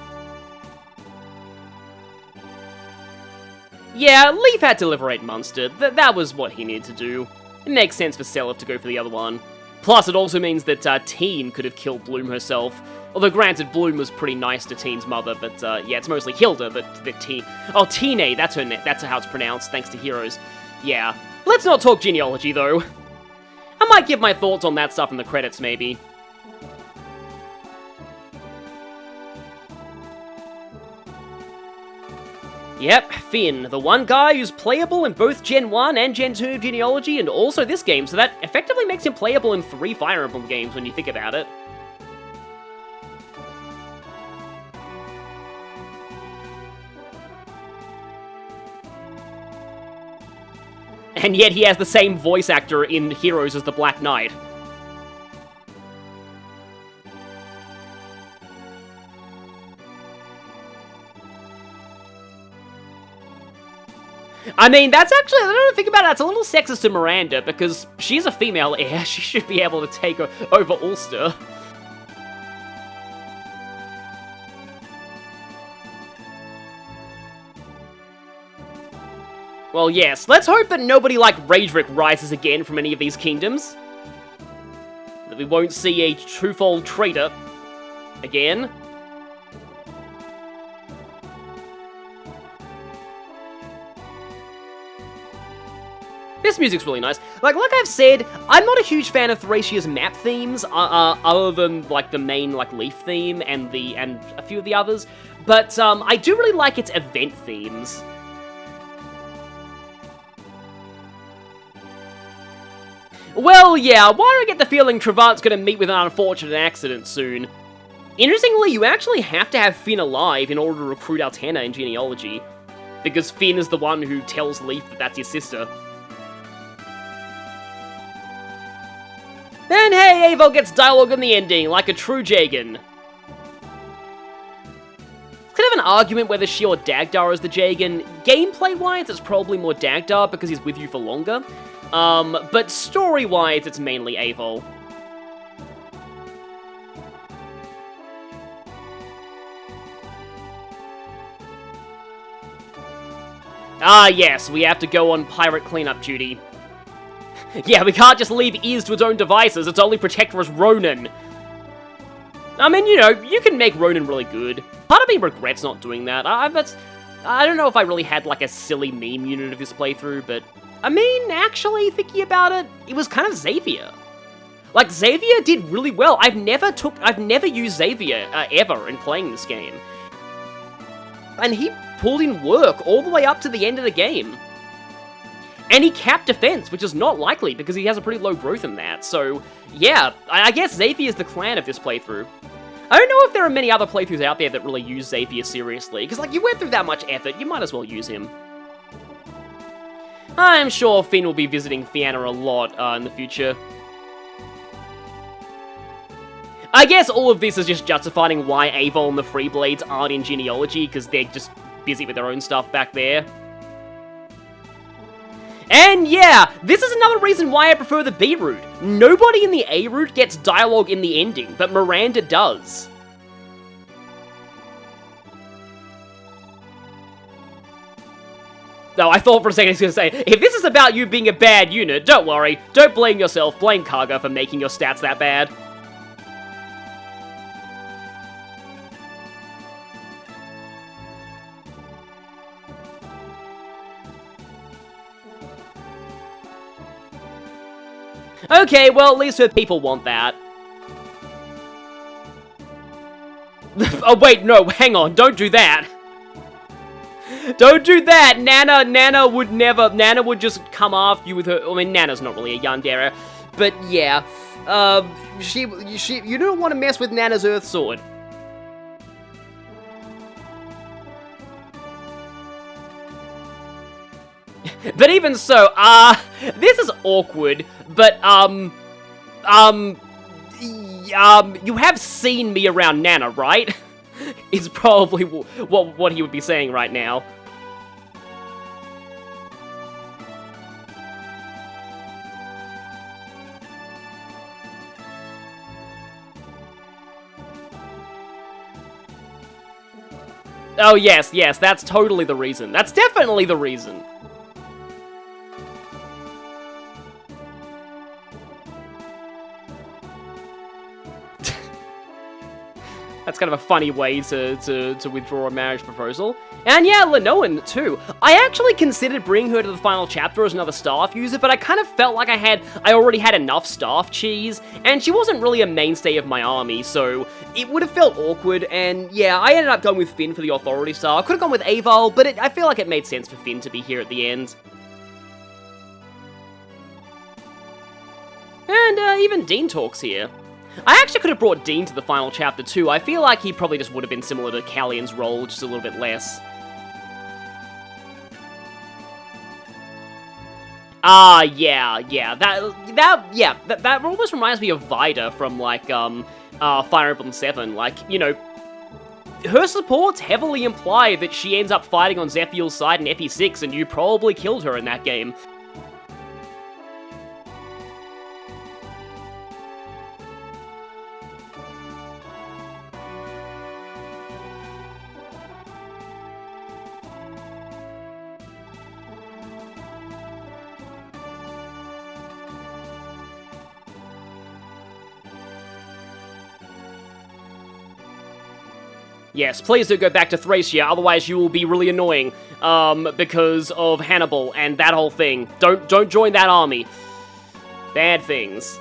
Yeah, Leaf had to liberate Munster. That was what he needed to do. It makes sense for Seliph to go for the other one. Plus, it also means that Teen could have killed Bloom herself. Although, granted, Bloom was pretty nice to Teen's mother, but yeah, it's mostly Hilda that Teen... Oh, Teene, that's how it's pronounced, thanks to Heroes. Yeah. Let's not talk genealogy, though. I might give my thoughts on that stuff in the credits, maybe. Yep, Finn, the one guy who's playable in both Gen 1 and Gen 2 of genealogy, and also this game, so that effectively makes him playable in 3 Fire Emblem games when you think about it. And yet he has the same voice actor in Heroes as the Black Knight. I mean, that's actually, I don't know, think about it, that's a little sexist to Miranda, because she's a female heir, she should be able to take over Ulster. Well, yes, let's hope that nobody like Raedric rises again from any of these kingdoms. That we won't see a twofold traitor again. This music's really nice. Like I've said, I'm not a huge fan of Thracia's map themes, other than like the main like Leaf theme and a few of the others. But I do really like its event themes. Well, yeah, why do I get the feeling Travant's gonna meet with an unfortunate accident soon? Interestingly, you actually have to have Finn alive in order to recruit Altena in genealogy, because Finn is the one who tells Leaf that that's his sister. And hey, Eivor gets dialogue in the ending, like a true Jagan. It's kind of an argument whether she or Dagdar is the Jagan. Gameplay-wise, it's probably more Dagdar because he's with you for longer. But story-wise, it's mainly Eivor. Ah yes, we have to go on pirate cleanup duty. Yeah, we can't just leave Iz to its own devices, it's only Protector as Ronin. I mean, you know, you can make Ronin really good. Part of me regrets not doing that. I don't know if I really had, like, a silly meme unit of this playthrough, but... I mean, actually, thinking about it, it was kind of Xavier. Like, Xavier did really well. I've never used Xavier, ever, in playing this game. And he pulled in work all the way up to the end of the game. And he capped defense, which is not likely, because he has a pretty low growth in that. So, yeah, I guess Xavier is the clan of this playthrough. I don't know if there are many other playthroughs out there that really use Xavier seriously, because, like, you went through that much effort, you might as well use him. I'm sure Finn will be visiting Fianna a lot in the future. I guess all of this is just justifying why Eivor and the Freeblades aren't in genealogy, because they're just busy with their own stuff back there. And yeah, this is another reason why I prefer the B route. Nobody in the A route gets dialogue in the ending, but Miranda does. No, I thought for a second he was going to say, if this is about you being a bad unit, don't worry. Don't blame yourself, blame Kaga for making your stats that bad. Okay, well, at least her people want that. Oh, wait, no, hang on, don't do that. Don't do that! Nana would never... Nana would just come after you with her... I mean, Nana's not really a yandere, but yeah. You don't want to mess with Nana's Earth Sword. But even so, this is awkward, but, you have seen me around Nana, right? Is probably what he would be saying right now. Oh, yes, that's totally the reason. That's definitely the reason. That's kind of a funny way to withdraw a marriage proposal. And yeah, Lenoan, too. I actually considered bringing her to the final chapter as another staff user, but I kind of felt like I already had enough staff cheese, and she wasn't really a mainstay of my army, so it would have felt awkward, and yeah, I ended up going with Finn for the authority star. I could have gone with Aval, but I feel like it made sense for Finn to be here at the end. And even Dean talks here. I actually could have brought Dean to the final chapter too. I feel like he probably just would have been similar to Callian's role, just a little bit less. Yeah. That almost reminds me of Vida from, like, Fire Emblem 7. Like, you know, her supports heavily imply that she ends up fighting on Zephiel's side in FE6, and you probably killed her in that game. Yes, please do go back to Thracia, otherwise you will be really annoying, because of Hannibal and that whole thing. Don't join that army. Bad things.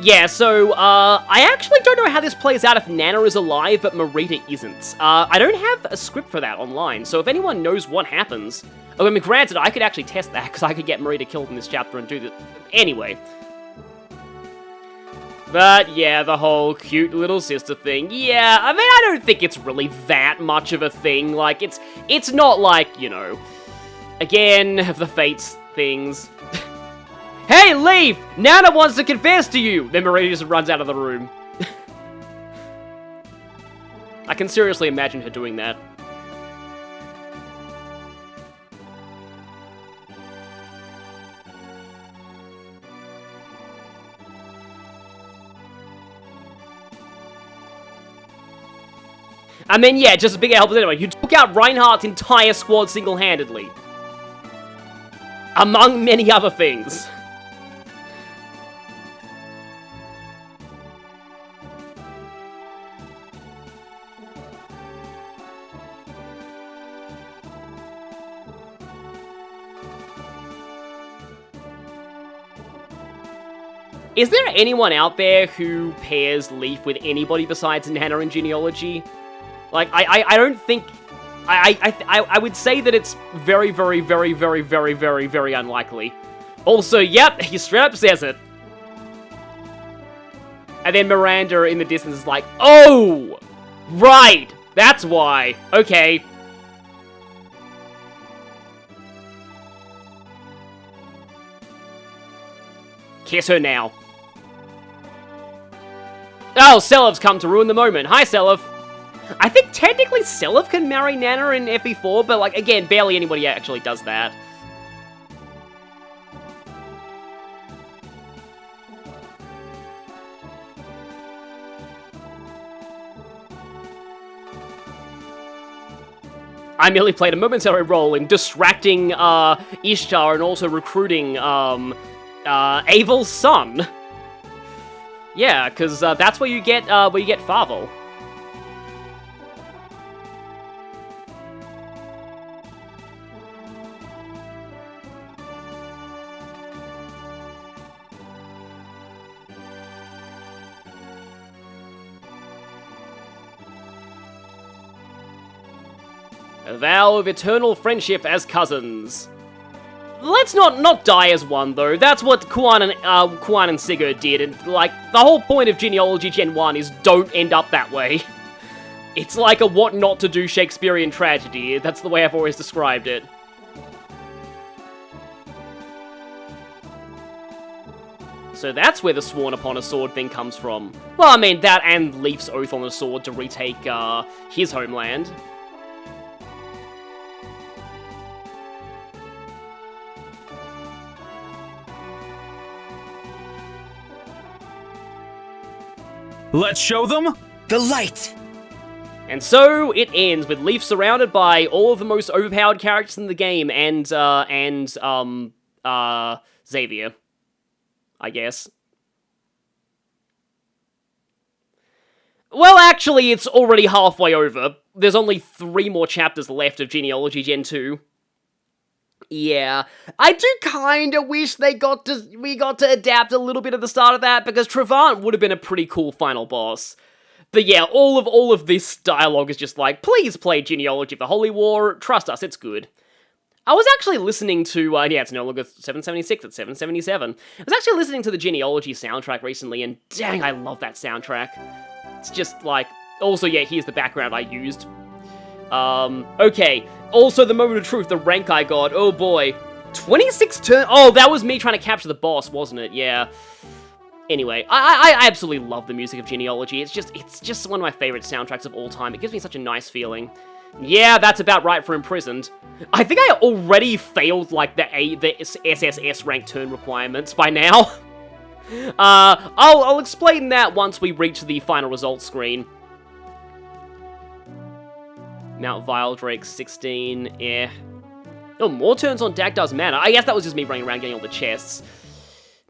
Yeah, so, I actually don't know how this plays out if Nana is alive, but Marita isn't. I don't have a script for that online, so if anyone knows what happens... I mean, granted, I could actually test that, because I could get Marita killed in this chapter and do that. Anyway... But, yeah, the whole cute little sister thing, yeah, I mean, I don't think it's really that much of a thing, like, it's not like, you know, again, the Fates things. Hey, leave! Nana wants to confess to you! Then Marita just runs out of the room. I can seriously imagine her doing that. I mean, yeah, just a big help anyway. You took out Reinhardt's entire squad single-handedly. Among many other things. Is there anyone out there who pairs Leaf with anybody besides Nana in genealogy? Like, I don't think... I would say that it's very, very, very, very, very, very, very unlikely. Also, yep, he straight up says it. And then Miranda in the distance is like, oh! Right! That's why. Okay. Kiss her now. Oh, Selev's come to ruin the moment. Hi, Selev. I think technically Selev can marry Nana in FE4, but, like, again, barely anybody actually does that. I merely played a momentary role in distracting, Ishtar and also recruiting, Avel's son. Yeah, because, that's where you get Farvel. A vow of eternal friendship as cousins. Let's not die as one, though. That's what Kuan and Sigurd did, and, like, the whole point of Genealogy Gen 1 is don't end up that way. It's like a what not to do Shakespearean tragedy. That's the way I've always described it. So that's where the Sworn Upon a Sword thing comes from. Well, I mean, that and Leif's oath on the sword to retake, his homeland. Let's show them the light! And so it ends with Leif surrounded by all of the most overpowered characters in the game and Xavier, I guess. Well, actually, it's already halfway over. There's only 3 more chapters left of Genealogy Gen 2. Yeah, I do kinda wish we got to adapt a little bit at the start of that, because Travant would have been a pretty cool final boss. But yeah, all of this dialogue is just like, please play Genealogy of the Holy War, trust us, it's good. I was actually listening to, yeah, it's no longer 776, it's 777. I was actually listening to the Genealogy soundtrack recently, and dang, I love that soundtrack. It's just like, also, yeah, here's the background I used. Okay, also the moment of truth, the rank I got, oh boy. 26 turns, oh, that was me trying to capture the boss, wasn't it? Yeah. Anyway, I absolutely love the music of Genealogy. It's just one of my favorite soundtracks of all time. It gives me such a nice feeling. Yeah, that's about right for Imprisoned. I think I already failed, like, the SSS rank turn requirements by now. I'll explain that once we reach the final results screen. Mount Viledrake 16, eh. Oh, more turns on Dagdar's Manor. I guess that was just me running around getting all the chests.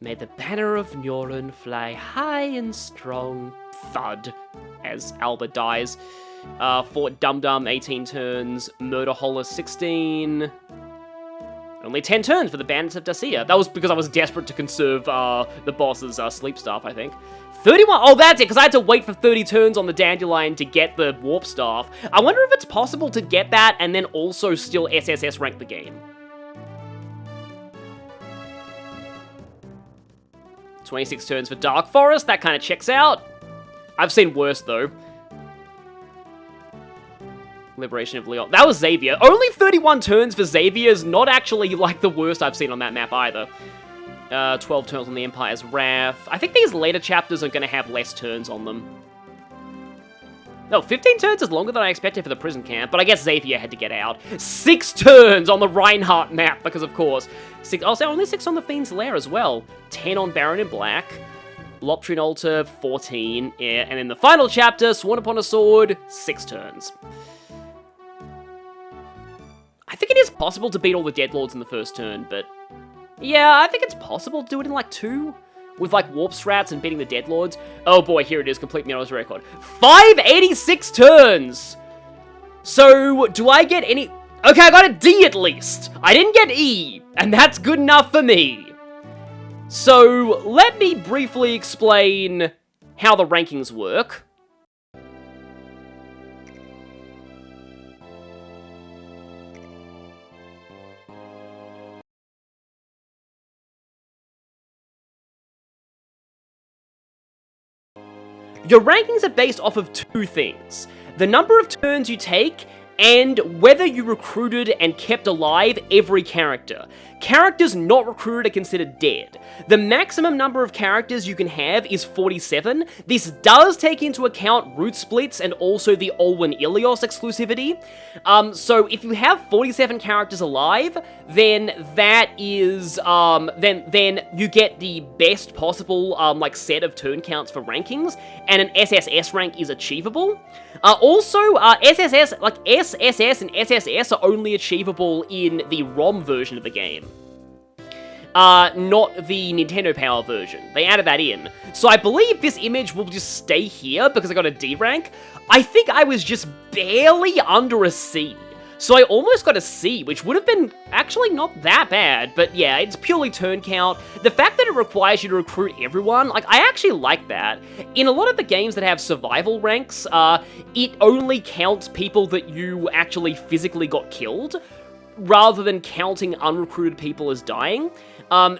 May the banner of Njorin fly high and strong. Thud, as Alba dies. Fort Dum Dum, 18 turns. Murder Holler, 16. Only 10 turns for the Bandits of Thracia. That was because I was desperate to conserve the boss's sleep staff, I think. 31, oh that's it, because I had to wait for 30 turns on the Dandelion to get the Warp Staff. I wonder if it's possible to get that and then also still SSS rank the game. 26 turns for Dark Forest, that kind of checks out. I've seen worse, though. Liberation of Leon. That was Xavier. Only 31 turns for Xavier is not actually, like, the worst I've seen on that map, either. 12 turns on the Empire's Wrath. I think these later chapters are going to have less turns on them. No, 15 turns is longer than I expected for the prison camp, but I guess Xavier had to get out. 6 turns on the Reinhardt map, because of course. 6, oh, so only 6 on the Fiend's Lair as well. 10 on Baron in Black. Loptrian Altar, 14. Yeah, and in the final chapter, Sworn Upon a Sword, 6 turns. I think it is possible to beat all the Deadlords in the first turn, but... yeah, I think it's possible to do it in, like, 2. With, like, Warp Strats and beating the Deadlords. Oh boy, here it is, complete Meow's record. 586 turns! So, do I get any... okay, I got a D at least. I didn't get E, and that's good enough for me. So, let me briefly explain how the rankings work. Your rankings are based off of 2 things. The number of turns you take, and whether you recruited and kept alive every character. Characters not recruited are considered dead. The maximum number of characters you can have is 47. This does take into account root splits and also the Olwen Ilios exclusivity. So if you have 47 characters alive, then that is, then you get the best possible, like, set of turn counts for rankings, and an SSS rank is achievable. SSS, like, SSS and SSS are only achievable in the ROM version of the game. Not the Nintendo Power version. They added that in. So I believe this image will just stay here because I got a D rank. I think I was just barely under a C. So I almost got a C, which would have been actually not that bad, but yeah, it's purely turn count. The fact that it requires you to recruit everyone, like, I actually like that. In a lot of the games that have survival ranks, it only counts people that you actually physically got killed, rather than counting unrecruited people as dying.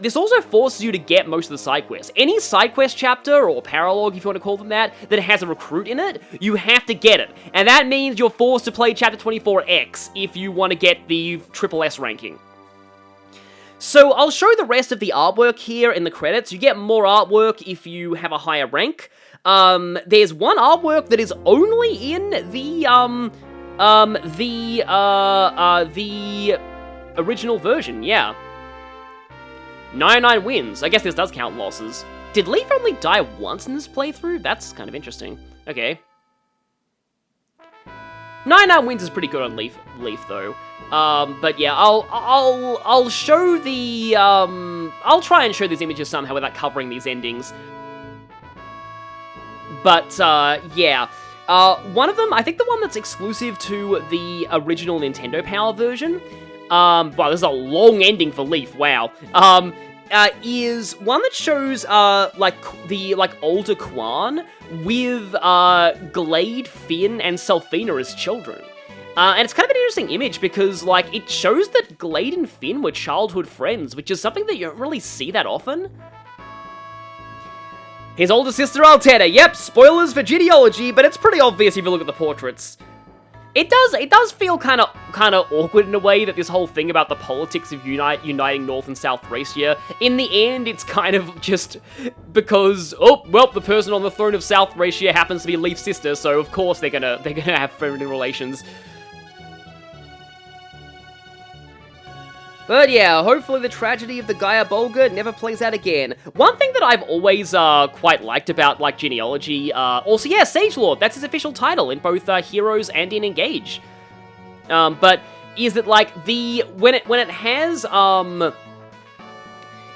This also forces you to get most of the side quests. Any side quest chapter, or paralogue if you want to call them that has a recruit in it, you have to get it. And that means you're forced to play chapter 24X if you want to get the triple S ranking. So I'll show the rest of the artwork here in the credits. You get more artwork if you have a higher rank. There's one artwork that is only in the original version, yeah. 99 wins. I guess this does count losses. Did Leaf only die once in this playthrough? That's kind of interesting. Okay. 99 wins is pretty good on Leaf though. But yeah, I'll show the, I'll try and show these images somehow without covering these endings. But, yeah. One of them, I think the one that's exclusive to the original Nintendo Power version, wow, this is a long ending for Leaf, wow, is one that shows, the older Quan with, Glade, Finn, and Selfina as children. And it's kind of an interesting image because, like, it shows that Glade and Finn were childhood friends, which is something that you don't really see that often. His older sister, Altena. Yep, spoilers for genealogy, but it's pretty obvious if you look at the portraits. It does feel kind of awkward in a way that this whole thing about the politics of uniting North and South Thracia, in the end, it's kind of just because, oh, well, the person on the throne of South Thracia happens to be Leaf's sister, so of course they're gonna have friendly relations. But yeah, hopefully the tragedy of the Gaia Bulga never plays out again. One thing that I've always quite liked about, like, genealogy, also, yeah, Sage Lord, that's his official title in both Heroes and in Engage. But is that, like, when it has,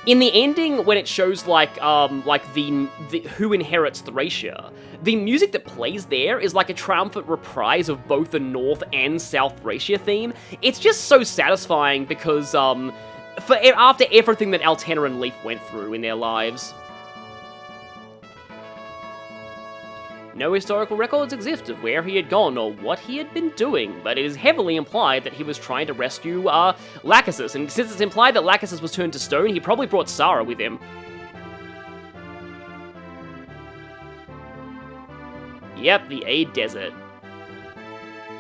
in the ending, when it shows, like the who inherits Thracia, the music that plays there is like a triumphant reprise of both the North and South Thracia theme. It's just so satisfying because, after everything that Altena and Leaf went through in their lives. No historical records exist of where he had gone or what he had been doing, but it is heavily implied that he was trying to rescue, Lachesis, and since it's implied that Lachesis was turned to stone, he probably brought Sarah with him. Yep, the Aid Desert.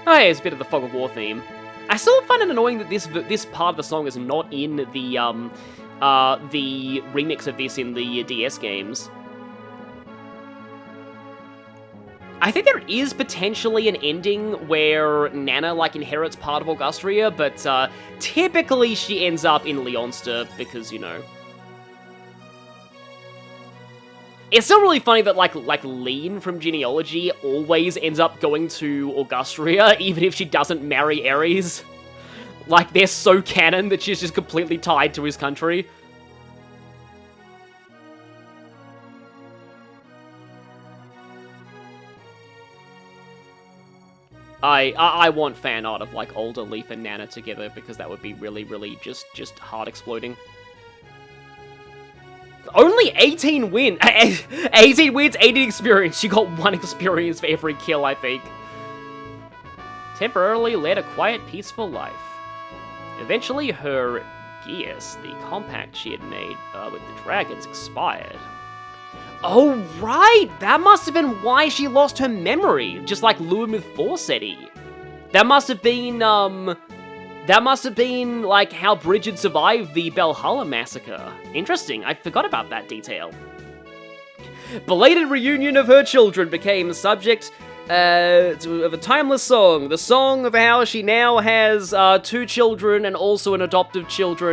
Oh, yeah, it's a bit of the Fog of War theme. I still find it annoying that this part of the song is not in the remix of this in the DS games. I think there is potentially an ending where Nana, like, inherits part of Augustria, but, typically she ends up in Leonster, because, you know. It's still really funny that, like Lean from Genealogy always ends up going to Augustria, even if she doesn't marry Ares. Like, they're so canon that she's just completely tied to his country. I want fan art of, like, older Leaf and Nana together, because that would be really, really just heart-exploding. Only 18 wins! 18 wins, 18 experience! She got 1 experience for every kill, I think. Temporarily led a quiet, peaceful life. Eventually, her Geas, the compact she had made with the dragons, expired. Oh, right! That must have been why she lost her memory, just like Lewin with Forseti. That must have been, like, how Bridget survived the Belhalla massacre. Interesting, I forgot about that detail. Belated reunion of her children became the subject of a timeless song. The song of how she now has 2 children and also an adoptive child,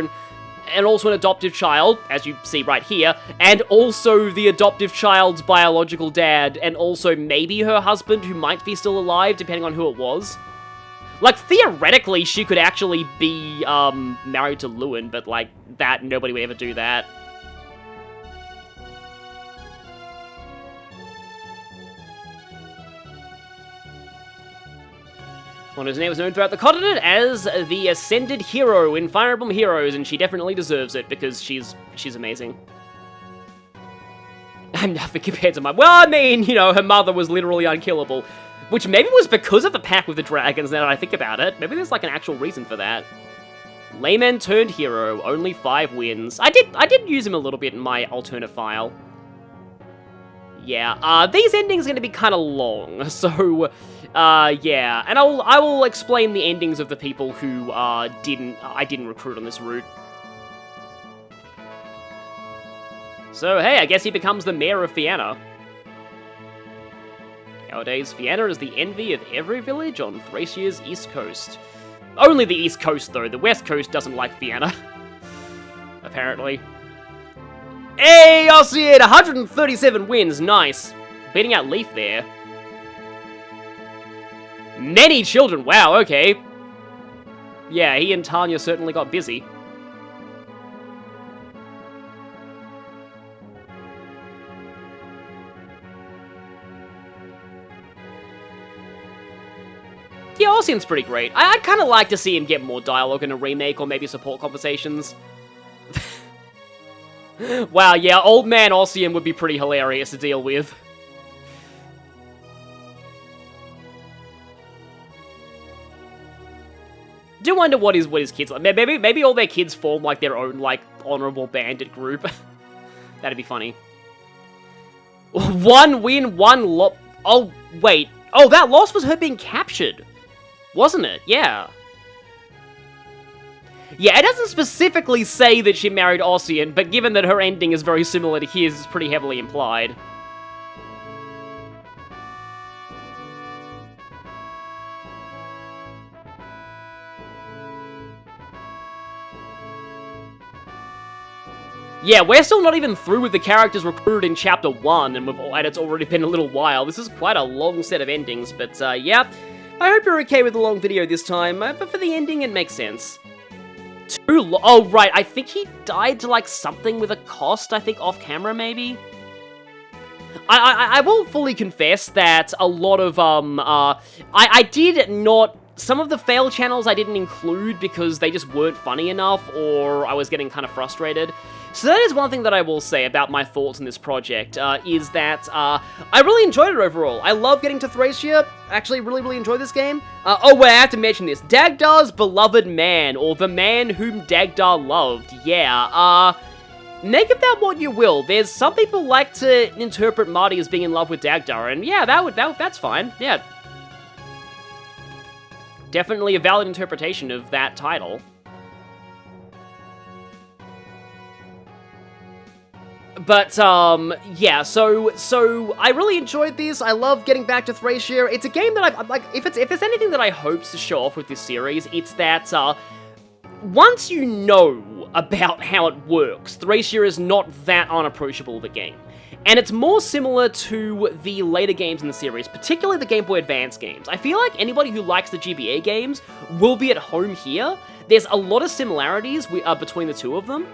as you see right here, and also the adoptive child's biological dad, and also maybe her husband, who might be still alive, depending on who it was. Like, theoretically, she could actually be, married to Lewin, but, like, that, nobody would ever do that. One whose name is known throughout the continent as the Ascended Hero in Fire Emblem Heroes, and she definitely deserves it, because she's amazing. I'm nothing compared to well, I mean, you know, her mother was literally unkillable. Which maybe was because of the pact with the dragons, now that I think about it. Maybe there's, like, an actual reason for that. Layman turned hero, only 5 wins. I did use him a little bit in my alternate file. Yeah, these endings are going to be kind of long, so, yeah. And I will explain the endings of the people who, I didn't recruit on this route. So, hey, I guess he becomes the mayor of Fianna. Nowadays, Fianna is the envy of every village on Thracia's east coast. Only the east coast, though. The west coast doesn't like Fianna. Apparently. Hey, Ossian! 137 wins, nice. Beating out Leaf there. Many children, wow, okay. Yeah, he and Tanya certainly got busy. Yeah, Ossian's pretty great. I'd kind of like to see him get more dialogue in a remake or maybe support conversations. Wow, yeah, old man Ossian would be pretty hilarious to deal with. Do wonder what his kids like. Maybe all their kids form like their own like honorable bandit group. That'd be funny. 1 win, 1 loss. Oh wait. Oh, that loss was her being captured, wasn't it? Yeah. Yeah, it doesn't specifically say that she married Ossian, but given that her ending is very similar to his, it's pretty heavily implied. Yeah, we're still not even through with the characters recruited in Chapter 1, and it's already been a little while. This is quite a long set of endings, but yeah. I hope you're okay with the long video this time, but for the ending, it makes sense. Oh, right, I think he died to, like, something with a cost, I think, off-camera, maybe? I will fully confess that a lot of, I did not... Some of the fail channels I didn't include because they just weren't funny enough, or I was getting kind of frustrated. So that is one thing that I will say about my thoughts on this project, is that, I really enjoyed it overall. I love getting to Thracia. Actually, really enjoyed this game. Oh wait, I have to mention this. Dagdar's beloved man, or the man whom Dagdar loved. Yeah, make of that what you will. There's some people like to interpret Marty as being in love with Dagdar, and yeah, that's fine. Yeah. Definitely a valid interpretation of that title. But, yeah, so I really enjoyed this. I love getting back to Thracia. It's a game that I'm like, if there's anything that I hope to show off with this series, it's that, once you know about how it works, Thracia is not that unapproachable of a game. And it's more similar to the later games in the series, particularly the Game Boy Advance games. I feel like anybody who likes the GBA games will be at home here. There's a lot of similarities between the two of them.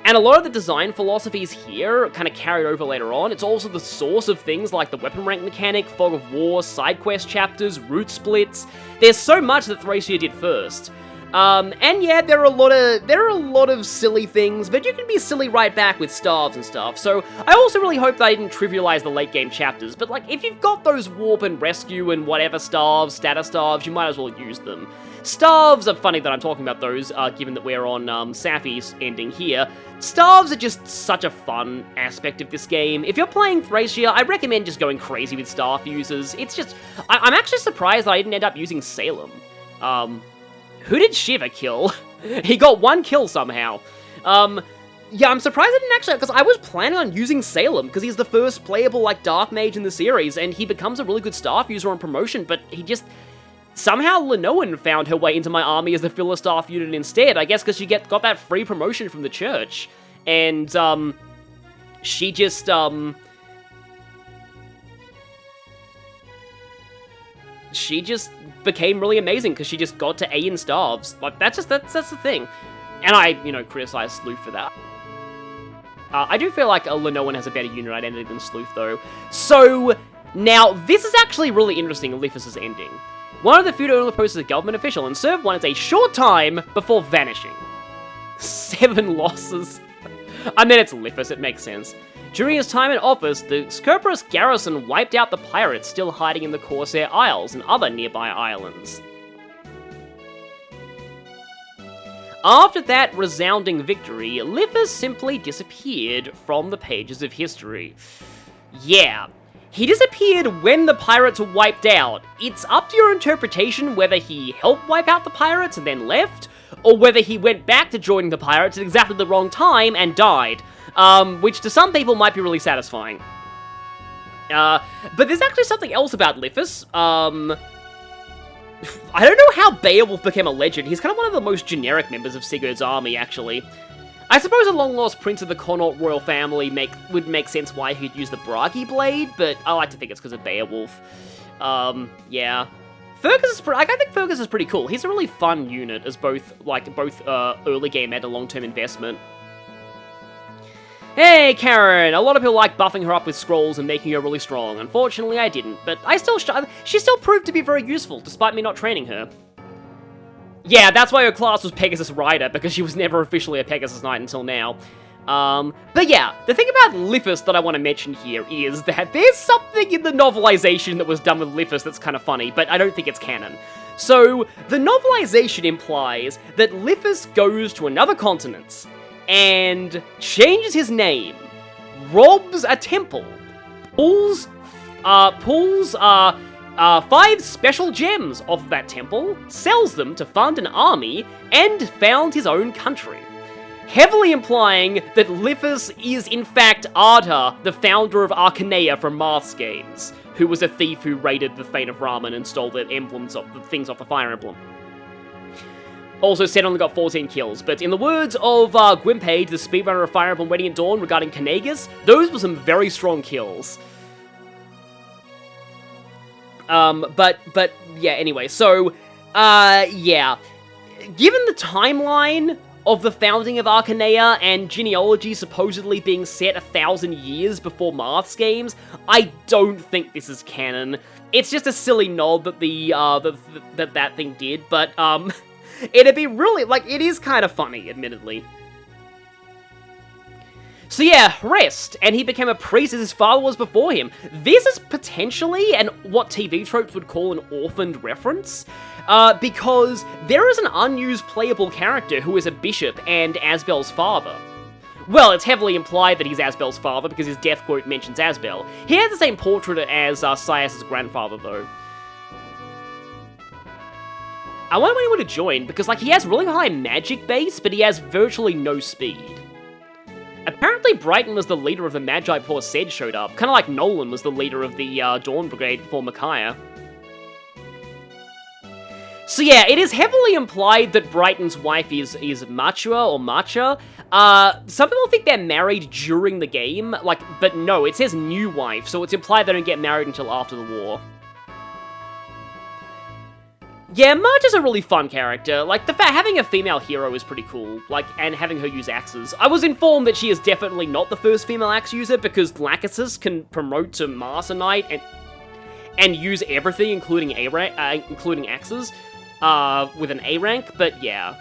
And a lot of the design philosophies here kind of carried over later on. It's also the source of things like the weapon rank mechanic, Fog of War, side quest chapters, route splits. There's so much that Thracia did first. And yeah, there are a lot of silly things, but you can be silly right back with staves and stuff. So I also really hope that I didn't trivialize the late game chapters, but like if you've got those warp and rescue and whatever staves, status staves, you might as well use them. Staves are funny that I'm talking about those, given that we're on Sapphi's ending here. Staves are just such a fun aspect of this game. If you're playing Thracia, I recommend just going crazy with staff users. It's just... I'm actually surprised that I didn't end up using Salem. Who did Shiva kill? He got 1 kill somehow. Yeah, I'm surprised I didn't actually... Because I was planning on using Salem, because he's the first playable, like, Dark Mage in the series, and he becomes a really good staff user on promotion, but he just... Somehow Lenoan found her way into my army as the filler staff unit instead, I guess because she got that free promotion from the church. And, she just, she just became really amazing because she just got to A in staves. Like, that's the thing. And I, you know, criticize Sleuth for that. I do feel like Lenoan has a better unit identity than Sleuth, though. So, now, this is actually really interesting, Lithus' ending. One of the few to only post as a government official and served one as a short time before vanishing. 7 losses. I mean, it's Lithus, it makes sense. During his time in office, the Skerpros garrison wiped out the pirates still hiding in the Corsair Isles and other nearby islands. After that resounding victory, Lithus simply disappeared from the pages of history. Yeah. He disappeared when the pirates were wiped out. It's up to your interpretation whether he helped wipe out the pirates and then left, or whether he went back to joining the pirates at exactly the wrong time and died, which to some people might be really satisfying. But there's actually something else about Lithus. I don't know how Beowulf became a legend. He's kind of one of the most generic members of Sigurd's army, actually. I suppose a long-lost prince of the Connaught royal family would make sense why he'd use the Bragi blade, but I like to think it's because of Beowulf. Yeah. I think Fergus is pretty cool. He's a really fun unit as both early game and a long-term investment. Hey, Karen! A lot of people like buffing her up with scrolls and making her really strong. Unfortunately, I didn't, but she still proved to be very useful, despite me not training her. Yeah, that's why her class was Pegasus Rider, because she was never officially a Pegasus Knight until now. But yeah, the thing about Lithus that I want to mention here is that there's something in the novelization that was done with Lithus that's kind of funny, but I don't think it's canon. So, the novelization implies that Lithus goes to another continent and changes his name, robs a temple, pulls 5 special gems off of that temple, sells them to fund an army, and found his own country. Heavily implying that Lithus is in fact Arda, the founder of Arcanea from Marth's games, who was a thief who raided the Fane of Ramen and stole the things off the Fire Emblem. Also, Sen only got 14 kills, but in the words of Gwimpage, the speedrunner of Fire Emblem Radiant Dawn, regarding Kanagas, those were some very strong kills. But yeah, anyway, so, yeah. Given the timeline of the founding of Arcanea and genealogy supposedly being set 1,000 years before Marth's games, I don't think this is canon. It's just a silly nod that that thing did, but, it'd be really, it is kind of funny, admittedly. So yeah, rest, and he became a priest as his father was before him. This is potentially what TV tropes would call an orphaned reference, because there is an unused playable character who is a bishop and Asbel's father. Well, it's heavily implied that he's Asbel's father because his death quote mentions Asbel. He has the same portrait as Syas' grandfather, though. I wonder when he would have joined, because he has really high magic base, but he has virtually no speed. Apparently, Brighton was the leader of the Magi before Ced showed up, kind of like Nolan was the leader of the Dawn Brigade before Micaiah. So yeah, it is heavily implied that Brighton's wife is Machua or Macha. Some people think they're married during the game, but no, it says new wife, so it's implied they don't get married until after the war. Yeah, Marge is a really fun character. Having a female hero is pretty cool, and having her use axes. I was informed that she is definitely not the first female axe user, because Lachesis can promote to Master Knight and use everything, including axes, with an A rank, but yeah.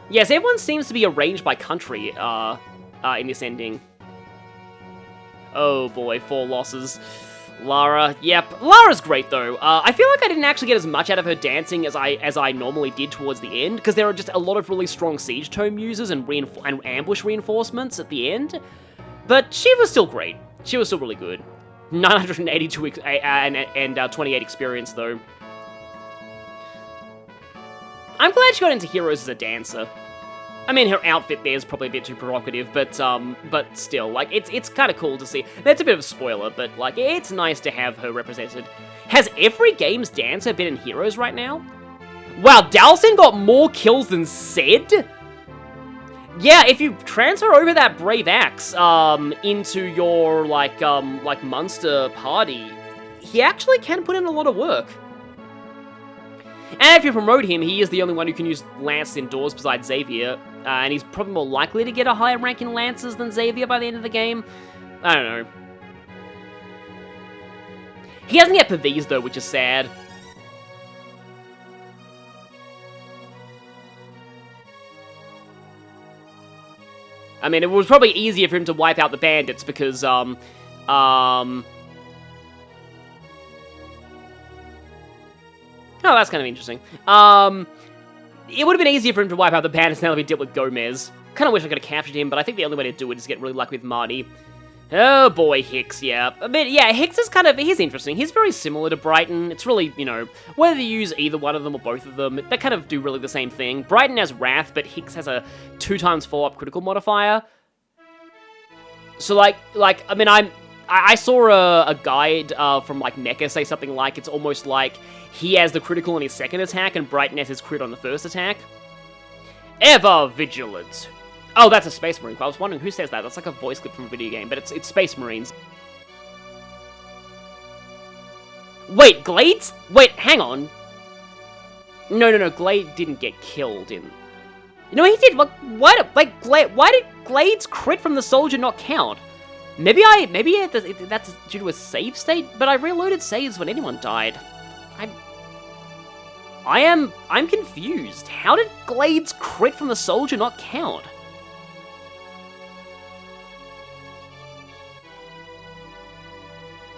Yes, everyone seems to be arranged by country, in this ending. Oh boy, 4 losses. Lara, yep. Lara's great, though. I feel like I didn't actually get as much out of her dancing as I normally did towards the end, because there are just a lot of really strong Siege Tome users and ambush reinforcements at the end. But she was still great. She was still really good. 982 and 28 experience, though. I'm glad she got into Heroes as a dancer. I mean, her outfit there is probably a bit too provocative, but still, it's kind of cool to see. That's a bit of a spoiler, but, it's nice to have her represented. Has every game's dancer been in Heroes right now? Wow, Dalsin got more kills than Ced? Yeah, if you transfer over that Brave Axe, into your, Munster party, he actually can put in a lot of work. And if you promote him, he is the only one who can use Lance indoors besides Xavier, and he's probably more likely to get a higher rank in Lances than Xavier by the end of the game. I don't know. He hasn't yet Pavis, though, which is sad. I mean, it was probably easier for him to wipe out the bandits because, Oh, that's kind of interesting. it would have been easier for him to wipe out the bandits now that we dealt with Gomez. Kind of wish I could have captured him, but I think the only way to do it is get really lucky with Marty. Oh boy, Hicks, yeah. But yeah, Hicks is he's interesting. He's very similar to Brighton. It's really, you know, whether you use either one of them or both of them, they kind of do really the same thing. Brighton has Wrath, but Hicks has a 2x follow-up critical modifier. So I mean, I saw a guide from like Mecha say something like it's almost like he has the critical on his second attack and Brighton has his crit on the first attack. Ever vigilant. Oh, that's a Space Marine. I was wondering who says that. That's like a voice clip from a video game, but it's Space Marines. Wait, Glades? Wait, hang on. No, Glade didn't get killed in... No, he did. Why did Glade's crit from the soldier not count? Maybe that's due to a save state, but I reloaded saves when anyone died. I'm confused. How did Glade's crit from the soldier not count?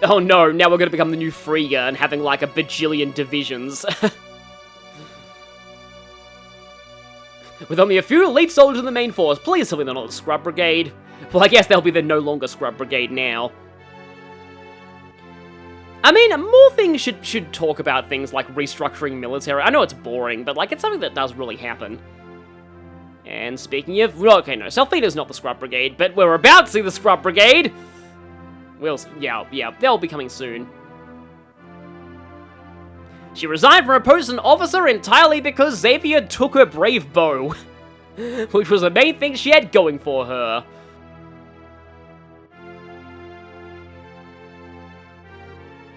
Oh no, now we're gonna become the new Frigga and having like a bajillion divisions. With only a few elite soldiers in the main force, please tell me they're not the Scrub Brigade. Well, I guess they'll be the no longer Scrub Brigade now. I mean, more things should talk about things like restructuring military. I know it's boring, but like it's something that does really happen. And speaking of, okay, no, Selfina's not the Scrub Brigade, but we're about to see the Scrub Brigade. Yeah, they'll be coming soon. She resigned from her post as an officer entirely because Xavier took her brave bow, which was the main thing she had going for her.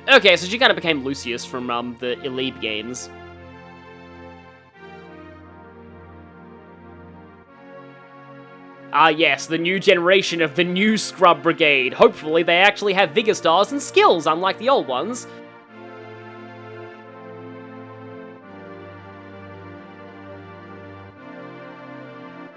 Okay, so she kind of became Lucius from the Elite games. Ah yes, the new generation of the new Scrub Brigade. Hopefully they actually have Vigor Stars and skills, unlike the old ones.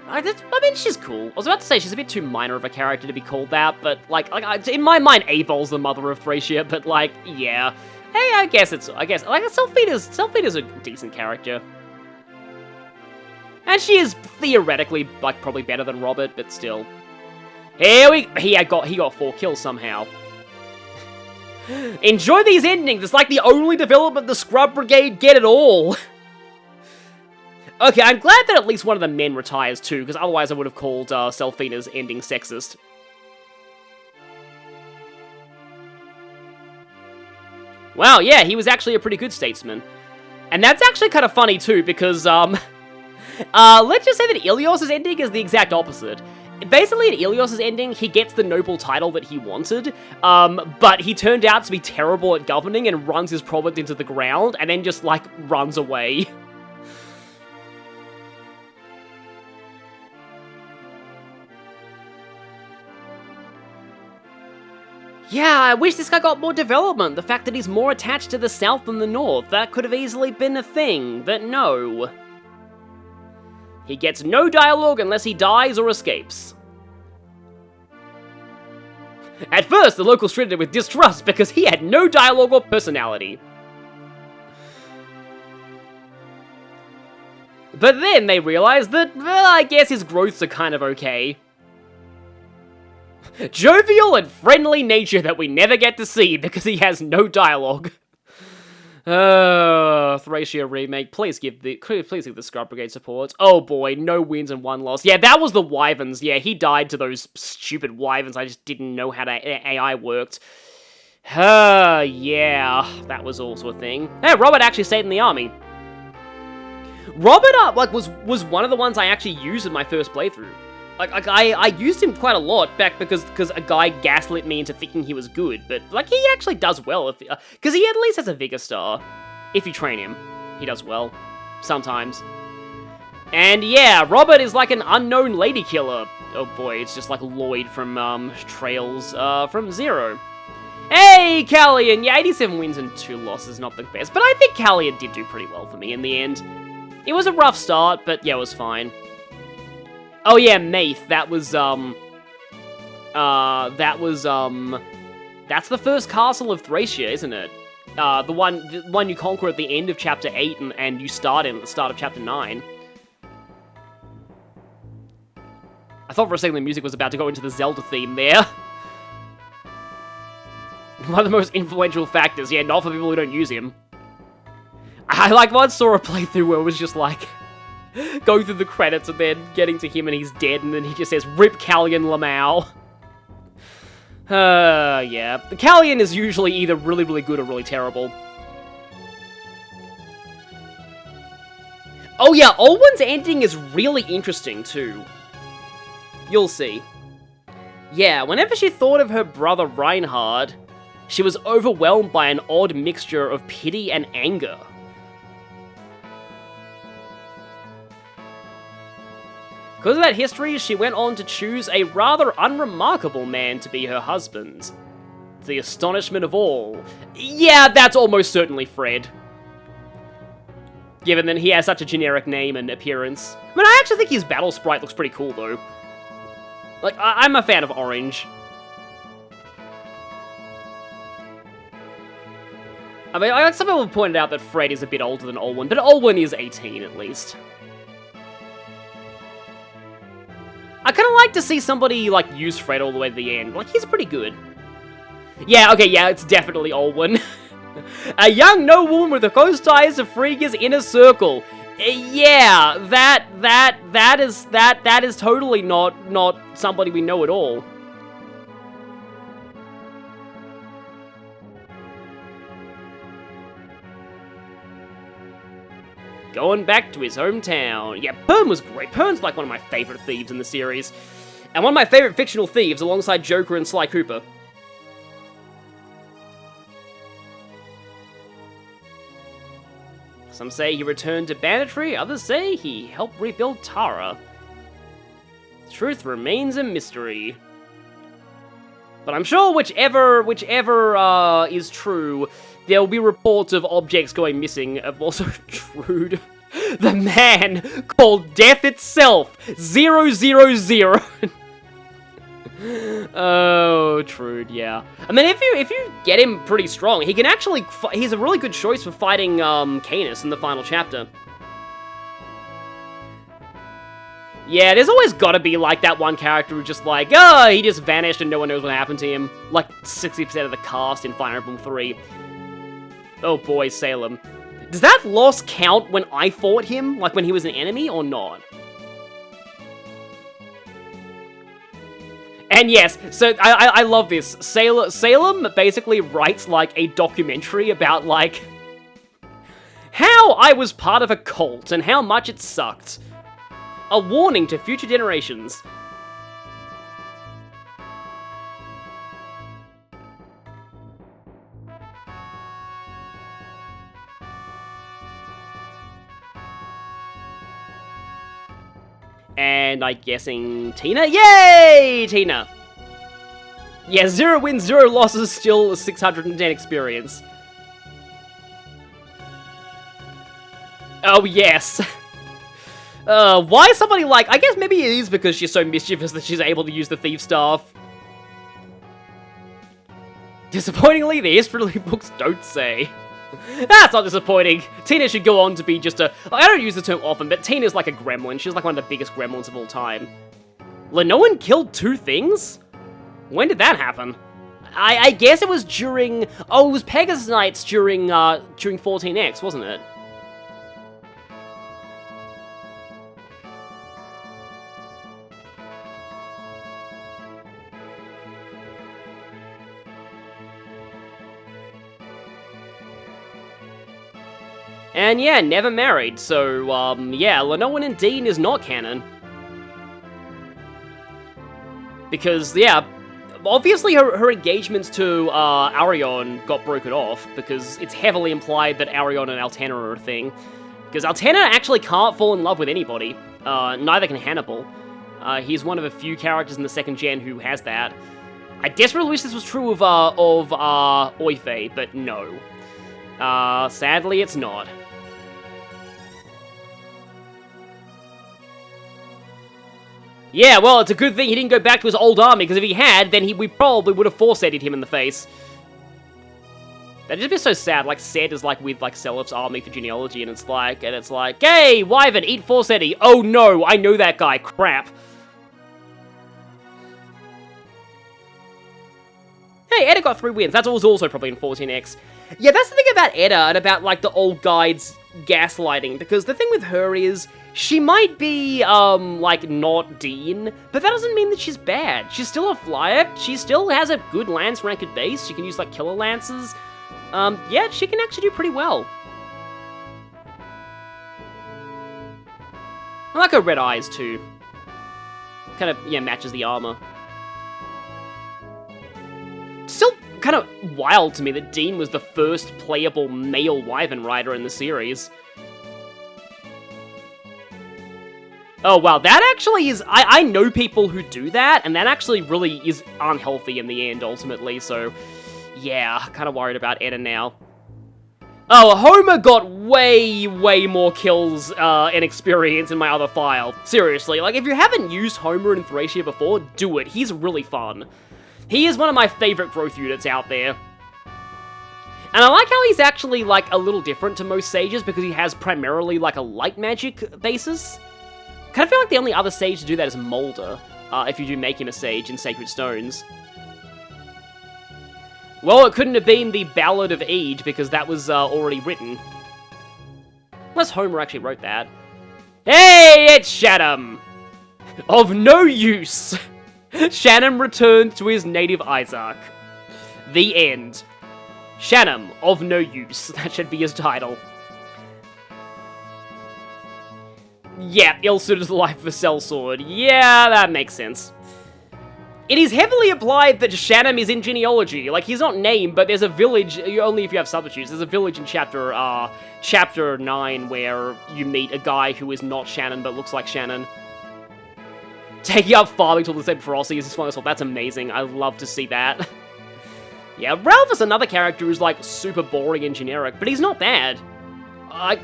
I mean, she's cool. I was about to say she's a bit too minor of a character to be called that, but like in my mind, Avol's the mother of Thracia. But like, yeah, hey, I guess like Selfina's a decent character. And she is theoretically, like, probably better than Robert, but still. He got 4 kills somehow. Enjoy these endings, it's like the only development the Scrub Brigade get at all. Okay, I'm glad that at least one of the men retires too, because otherwise I would have called Selfina's ending sexist. Wow, yeah, he was actually a pretty good statesman. And that's actually kind of funny too, because, let's just say that Ilios's ending is the exact opposite. Basically, in Ilios's ending, he gets the noble title that he wanted, but he turned out to be terrible at governing and runs his province into the ground, and then just, like, runs away. Yeah, I wish this guy got more development. The fact that he's more attached to the south than the north, that could have easily been a thing, but no. He gets no dialogue unless he dies or escapes. At first, the locals treated him with distrust because he had no dialogue or personality. But then they realized that, well, I guess his growths are kind of okay. Jovial and friendly nature that we never get to see because he has no dialogue. Thracia remake. Please give the Scrub Brigade support. Oh boy, no wins and 1 loss. Yeah, that was the Wyverns. Yeah, he died to those stupid Wyverns. I just didn't know how AI worked. Yeah, that was also a thing. Hey, Robert actually stayed in the army. Robert, was one of the ones I actually used in my first playthrough. I used him quite a lot back because a guy gaslit me into thinking he was good, but like he actually does well if because he at least has a Vigor Star. If you train him, he does well sometimes. And yeah, Robert is like an unknown lady killer. Oh boy, it's just like Lloyd from Trails from Zero. Hey, Callian! Yeah, 87 wins and 2 losses, not the best, but I think Callian did do pretty well for me in the end. It was a rough start, but yeah, it was fine. Oh yeah, Maith, that's the first castle of Thracia, isn't it? The one you conquer at the end of Chapter 8 and you start in at the start of Chapter 9. I thought for a second the music was about to go into the Zelda theme there. One of the most influential factors, yeah, not for people who don't use him. I once saw a playthrough where it was just like, going through the credits and then getting to him and he's dead and then he just says, "Rip Callion Lamau." Yeah. The Callion is usually either really, really good or really terrible. Oh yeah, Olwen's ending is really interesting too. You'll see. Yeah, whenever she thought of her brother Reinhard, she was overwhelmed by an odd mixture of pity and anger. Because of that history, she went on to choose a rather unremarkable man to be her husband. To the astonishment of all. Yeah, that's almost certainly Fred. Given that he has such a generic name and appearance. I mean, I actually think his battle sprite looks pretty cool, though. Like, I'm a fan of orange. I mean, some people have pointed out that Fred is a bit older than Olwen, but Olwen is 18 at least. I kind of like to see somebody, like, use Fred all the way to the end. Like, he's pretty good. Yeah, okay, yeah, it's definitely Olwen. A young noblewoman with the close ties to Frigga's inner circle. Yeah, that is totally not somebody we know at all. Going back to his hometown. Yeah, Pern was great. Pern's like one of my favorite thieves in the series. And one of my favorite fictional thieves alongside Joker and Sly Cooper. Some say he returned to banditry, others say he helped rebuild Tara. The truth remains a mystery. But I'm sure whichever is true, there will be reports of objects going missing. Also, Trude, the man called Death itself, 000. Oh, Trude, yeah. I mean, if you get him pretty strong, he can actually. He's a really good choice for fighting Canis in the final chapter. Yeah, there's always gotta be, like, that one character who's just like, oh, he just vanished and no one knows what happened to him. Like, 60% of the cast in Fire Emblem 3. Oh boy, Salem. Does that loss count when I fought him? Like, when he was an enemy, or not? And yes, so I love this. Salem basically writes, like, a documentary about, like, how I was part of a cult and how much it sucked. A warning to future generations. And I'm guessing Tina? Yay! Tina. Yeah, 0 wins, 0 losses, still 610 experience. Oh, yes. Why is somebody like... I guess maybe it is because she's so mischievous that she's able to use the thief staff. Disappointingly, the history books don't say. That's not disappointing. Tina should go on to be just a... I don't use the term often, but Tina's like a gremlin. She's like one of the biggest gremlins of all time. Lenoan killed 2 things? When did that happen? I guess it was during... Oh, it was Pegasus Nights during 14X, wasn't it? And yeah, never married, so, yeah, Lenoan and Dean is not canon. Because, yeah, obviously her engagements to Arion got broken off, because it's heavily implied that Arion and Altena are a thing. Because Altena actually can't fall in love with anybody, neither can Hannibal. He's one of a few characters in the 2nd gen who has that. I desperately wish this was true of Oife, but no. Sadly, it's not. Yeah, well, it's a good thing he didn't go back to his old army, because if he had, then we probably would have force-edited him in the face. That'd just be so sad, like, Sed is, like, with, like, Selif's army for genealogy, and it's like, hey, Wyvern, eat Forsetti. Oh no, I know that guy, crap. Hey, Edda got 3 wins. That was also probably in 14X. Yeah, that's the thing about Edda and about, like, the old guide's gaslighting, because the thing with her is, she might be, like, not Dean, but that doesn't mean that she's bad. She's still a flyer. She still has a good lance rank at base. She can use, like, killer lances. Yeah, she can actually do pretty well. I like her red eyes, too. Kind of, yeah, matches the armor. Still kind of wild to me that Dean was the first playable male Wyvern rider in the series. Oh, wow, that actually is... I know people who do that, and that actually really is unhealthy in the end, ultimately, so... Yeah, kind of worried about Edda now. Oh, Homer got way more kills and experience in my other file. Seriously, like, if you haven't used Homer in Thracia before, do it. He's really fun. He is one of my favorite growth units out there. And I like how he's actually, like, a little different to most sages because he has primarily, like, a light magic basis. Kind of feel like the only other sage to do that is Molder, if you do make him a sage in Sacred Stones. Well, it couldn't have been the Ballad of Eid, because that was already written. Unless Homer actually wrote that. Hey, it's Shannon! Of no use! Shannon returned to his native Isaac. The end. Shannon, of no use. That should be his title. Yeah, ill-suited to the life of a sellsword. Yeah, that makes sense. It is heavily implied that Shannon is in genealogy. Like, he's not named, but there's a village, only if you have substitutes, there's a village in chapter 9 where you meet a guy who is not Shannon, but looks like Shannon. Taking up farming till the same ferocity as his final assault. That's amazing. I love to see that. Yeah, Ralph is another character who's, like, super boring and generic, but he's not bad.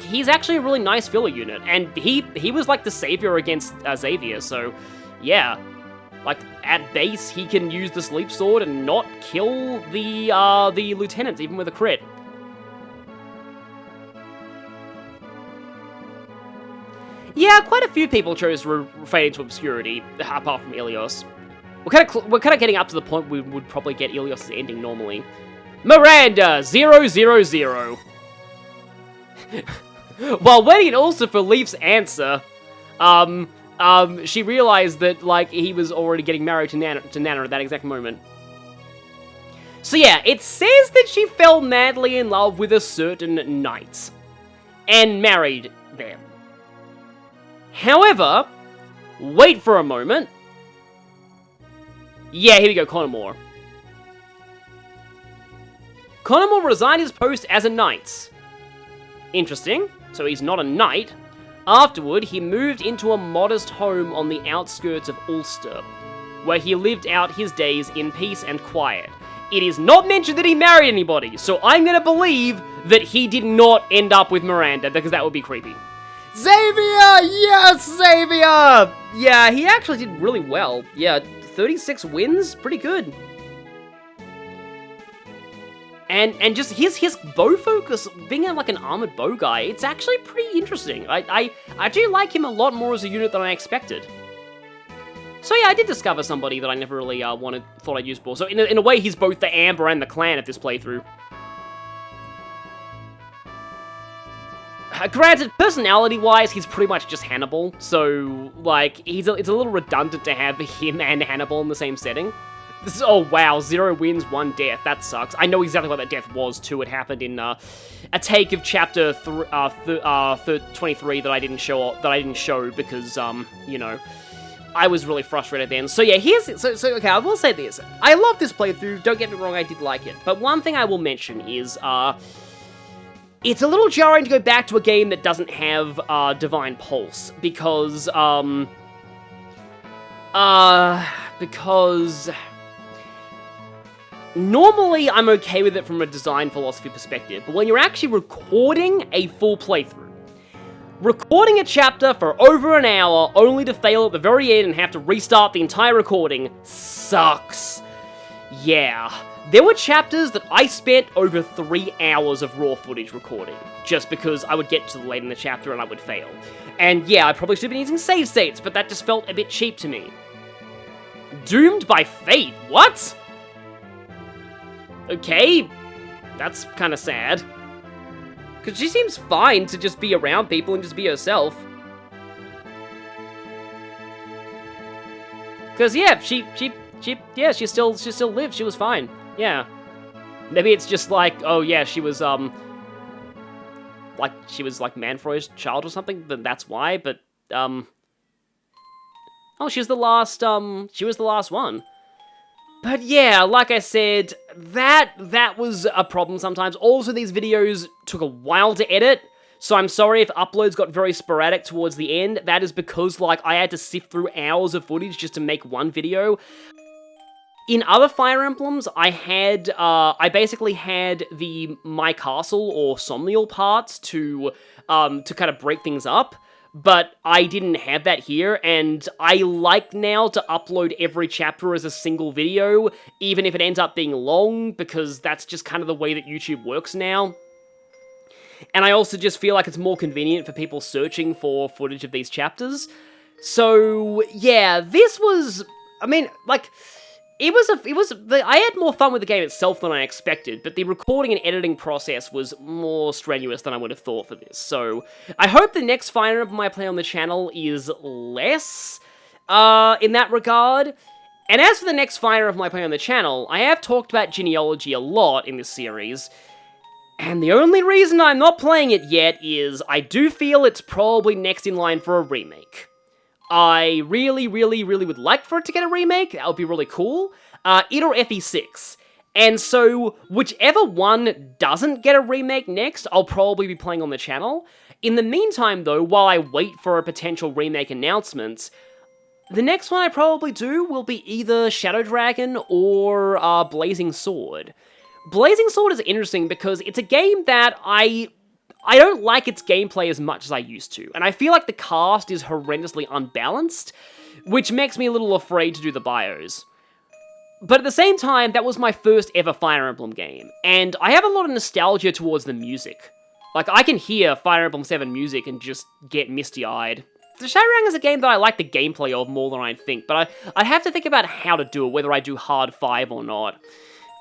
He's actually a really nice filler unit, and he was, like, the savior against Xavier, so, yeah. Like, at base, he can use the Sleep Sword and not kill the lieutenants, even with a crit. Yeah, quite a few people chose to fade into obscurity, apart from Ilios. We're kind of getting up to the point we would probably get Ilios' ending normally. Miranda 000. While waiting also for Leaf's answer, she realized that, like, he was already getting married to Nana at that exact moment. So yeah, it says that she fell madly in love with a certain knight, and married them. However, wait for a moment. Yeah, here we go, Connemore. Connemore resigned his post as a knight. Interesting, so he's not a knight. Afterward, he moved into a modest home on the outskirts of Ulster, where he lived out his days in peace and quiet. It is not mentioned that he married anybody, so I'm gonna believe that he did not end up with Miranda, because that would be creepy. Xavier! Yes, Xavier! Yeah, he actually did really well. Yeah, 36 wins? Pretty good. And just his bow focus, being like an armored bow guy, it's actually pretty interesting. I do like him a lot more as a unit than I expected. So yeah, I did discover somebody that I never really thought I'd use before. So in a way, he's both the Amber and the Clan of this playthrough. Granted, personality-wise, he's pretty much just Hannibal, so, like, it's a little redundant to have him and Hannibal in the same setting. Oh wow, 0 wins, 1 death. That sucks. I know exactly what that death was too. It happened in a take of chapter 23 that I didn't show because you know, I was really frustrated then. So yeah, okay, I will say this. I love this playthrough. Don't get me wrong, I did like it. But one thing I will mention is it's a little jarring to go back to a game that doesn't have Divine Pulse because normally, I'm okay with it from a design philosophy perspective, but when you're actually recording a full playthrough, recording a chapter for over an hour only to fail at the very end and have to restart the entire recording sucks. Yeah, there were chapters that I spent over 3 hours of raw footage recording, just because I would get to late in the chapter and I would fail. And yeah, I probably should have been using save states, but that just felt a bit cheap to me. Doomed by Fate? What? okay, that's kind of sad. Because she seems fine to just be around people and just be herself. Because, yeah, she still lived. She was fine. Yeah. Maybe it's just like, oh, yeah, she was Manfroy's child or something, then that's why, but, oh, she was the last one. But yeah, like I said, that was a problem sometimes. Also, these videos took a while to edit, so I'm sorry if uploads got very sporadic towards the end. That is because, like, I had to sift through hours of footage just to make one video. In other Fire Emblems, I basically had the My Castle or Somnial parts to kind of break things up, but I didn't have that here, and I like now to upload every chapter as a single video, even if it ends up being long, because that's just kind of the way that YouTube works now. And I also just feel like it's more convenient for people searching for footage of these chapters. So, yeah, this was, I mean, like, I had more fun with the game itself than I expected, but the recording and editing process was more strenuous than I would have thought for this. So, I hope the next Fire Emblem I play on the channel is less, in that regard. And as for the next Fire Emblem I play on the channel, I have talked about genealogy a lot in this series, and the only reason I'm not playing it yet is I do feel it's probably next in line for a remake. I really would like for it to get a remake. That would be really cool. It or FE6. And so, whichever one doesn't get a remake next, I'll probably be playing on the channel. In the meantime, though, while I wait for a potential remake announcement, the next one I probably do will be either Shadow Dragon or Blazing Sword. Blazing Sword is interesting because it's a game that I don't like its gameplay as much as I used to, and I feel like the cast is horrendously unbalanced, which makes me a little afraid to do the bios. But at the same time, that was my first ever Fire Emblem game, and I have a lot of nostalgia towards the music. Like, I can hear Fire Emblem 7 music and just get misty-eyed. The Shadow Dragon is a game that I like the gameplay of more than I'd think, but I'd have to think about how to do it, whether I do hard 5 or not.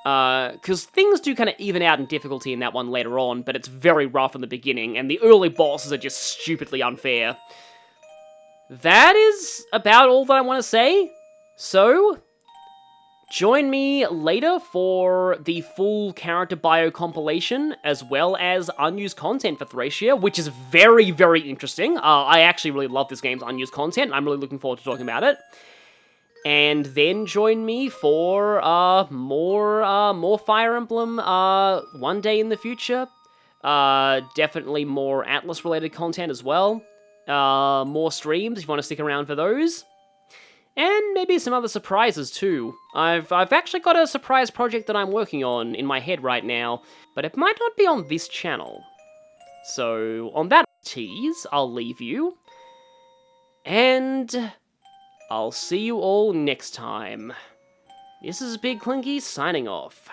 Because things do kind of even out in difficulty in that one later on, but it's very rough in the beginning, and the early bosses are just stupidly unfair. That is about all that I want to say, so join me later for the full character bio compilation, as well as unused content for Thracia, which is very interesting. I actually really love this game's unused content, and I'm really looking forward to talking about it. And then join me for more Fire Emblem one day in the future. Definitely more Atlas-related content as well. More streams if you want to stick around for those. And maybe some other surprises too. I've actually got a surprise project that I'm working on in my head right now, but it might not be on this channel. So on that tease, I'll leave you. And I'll see you all next time. This is Big Clinky signing off.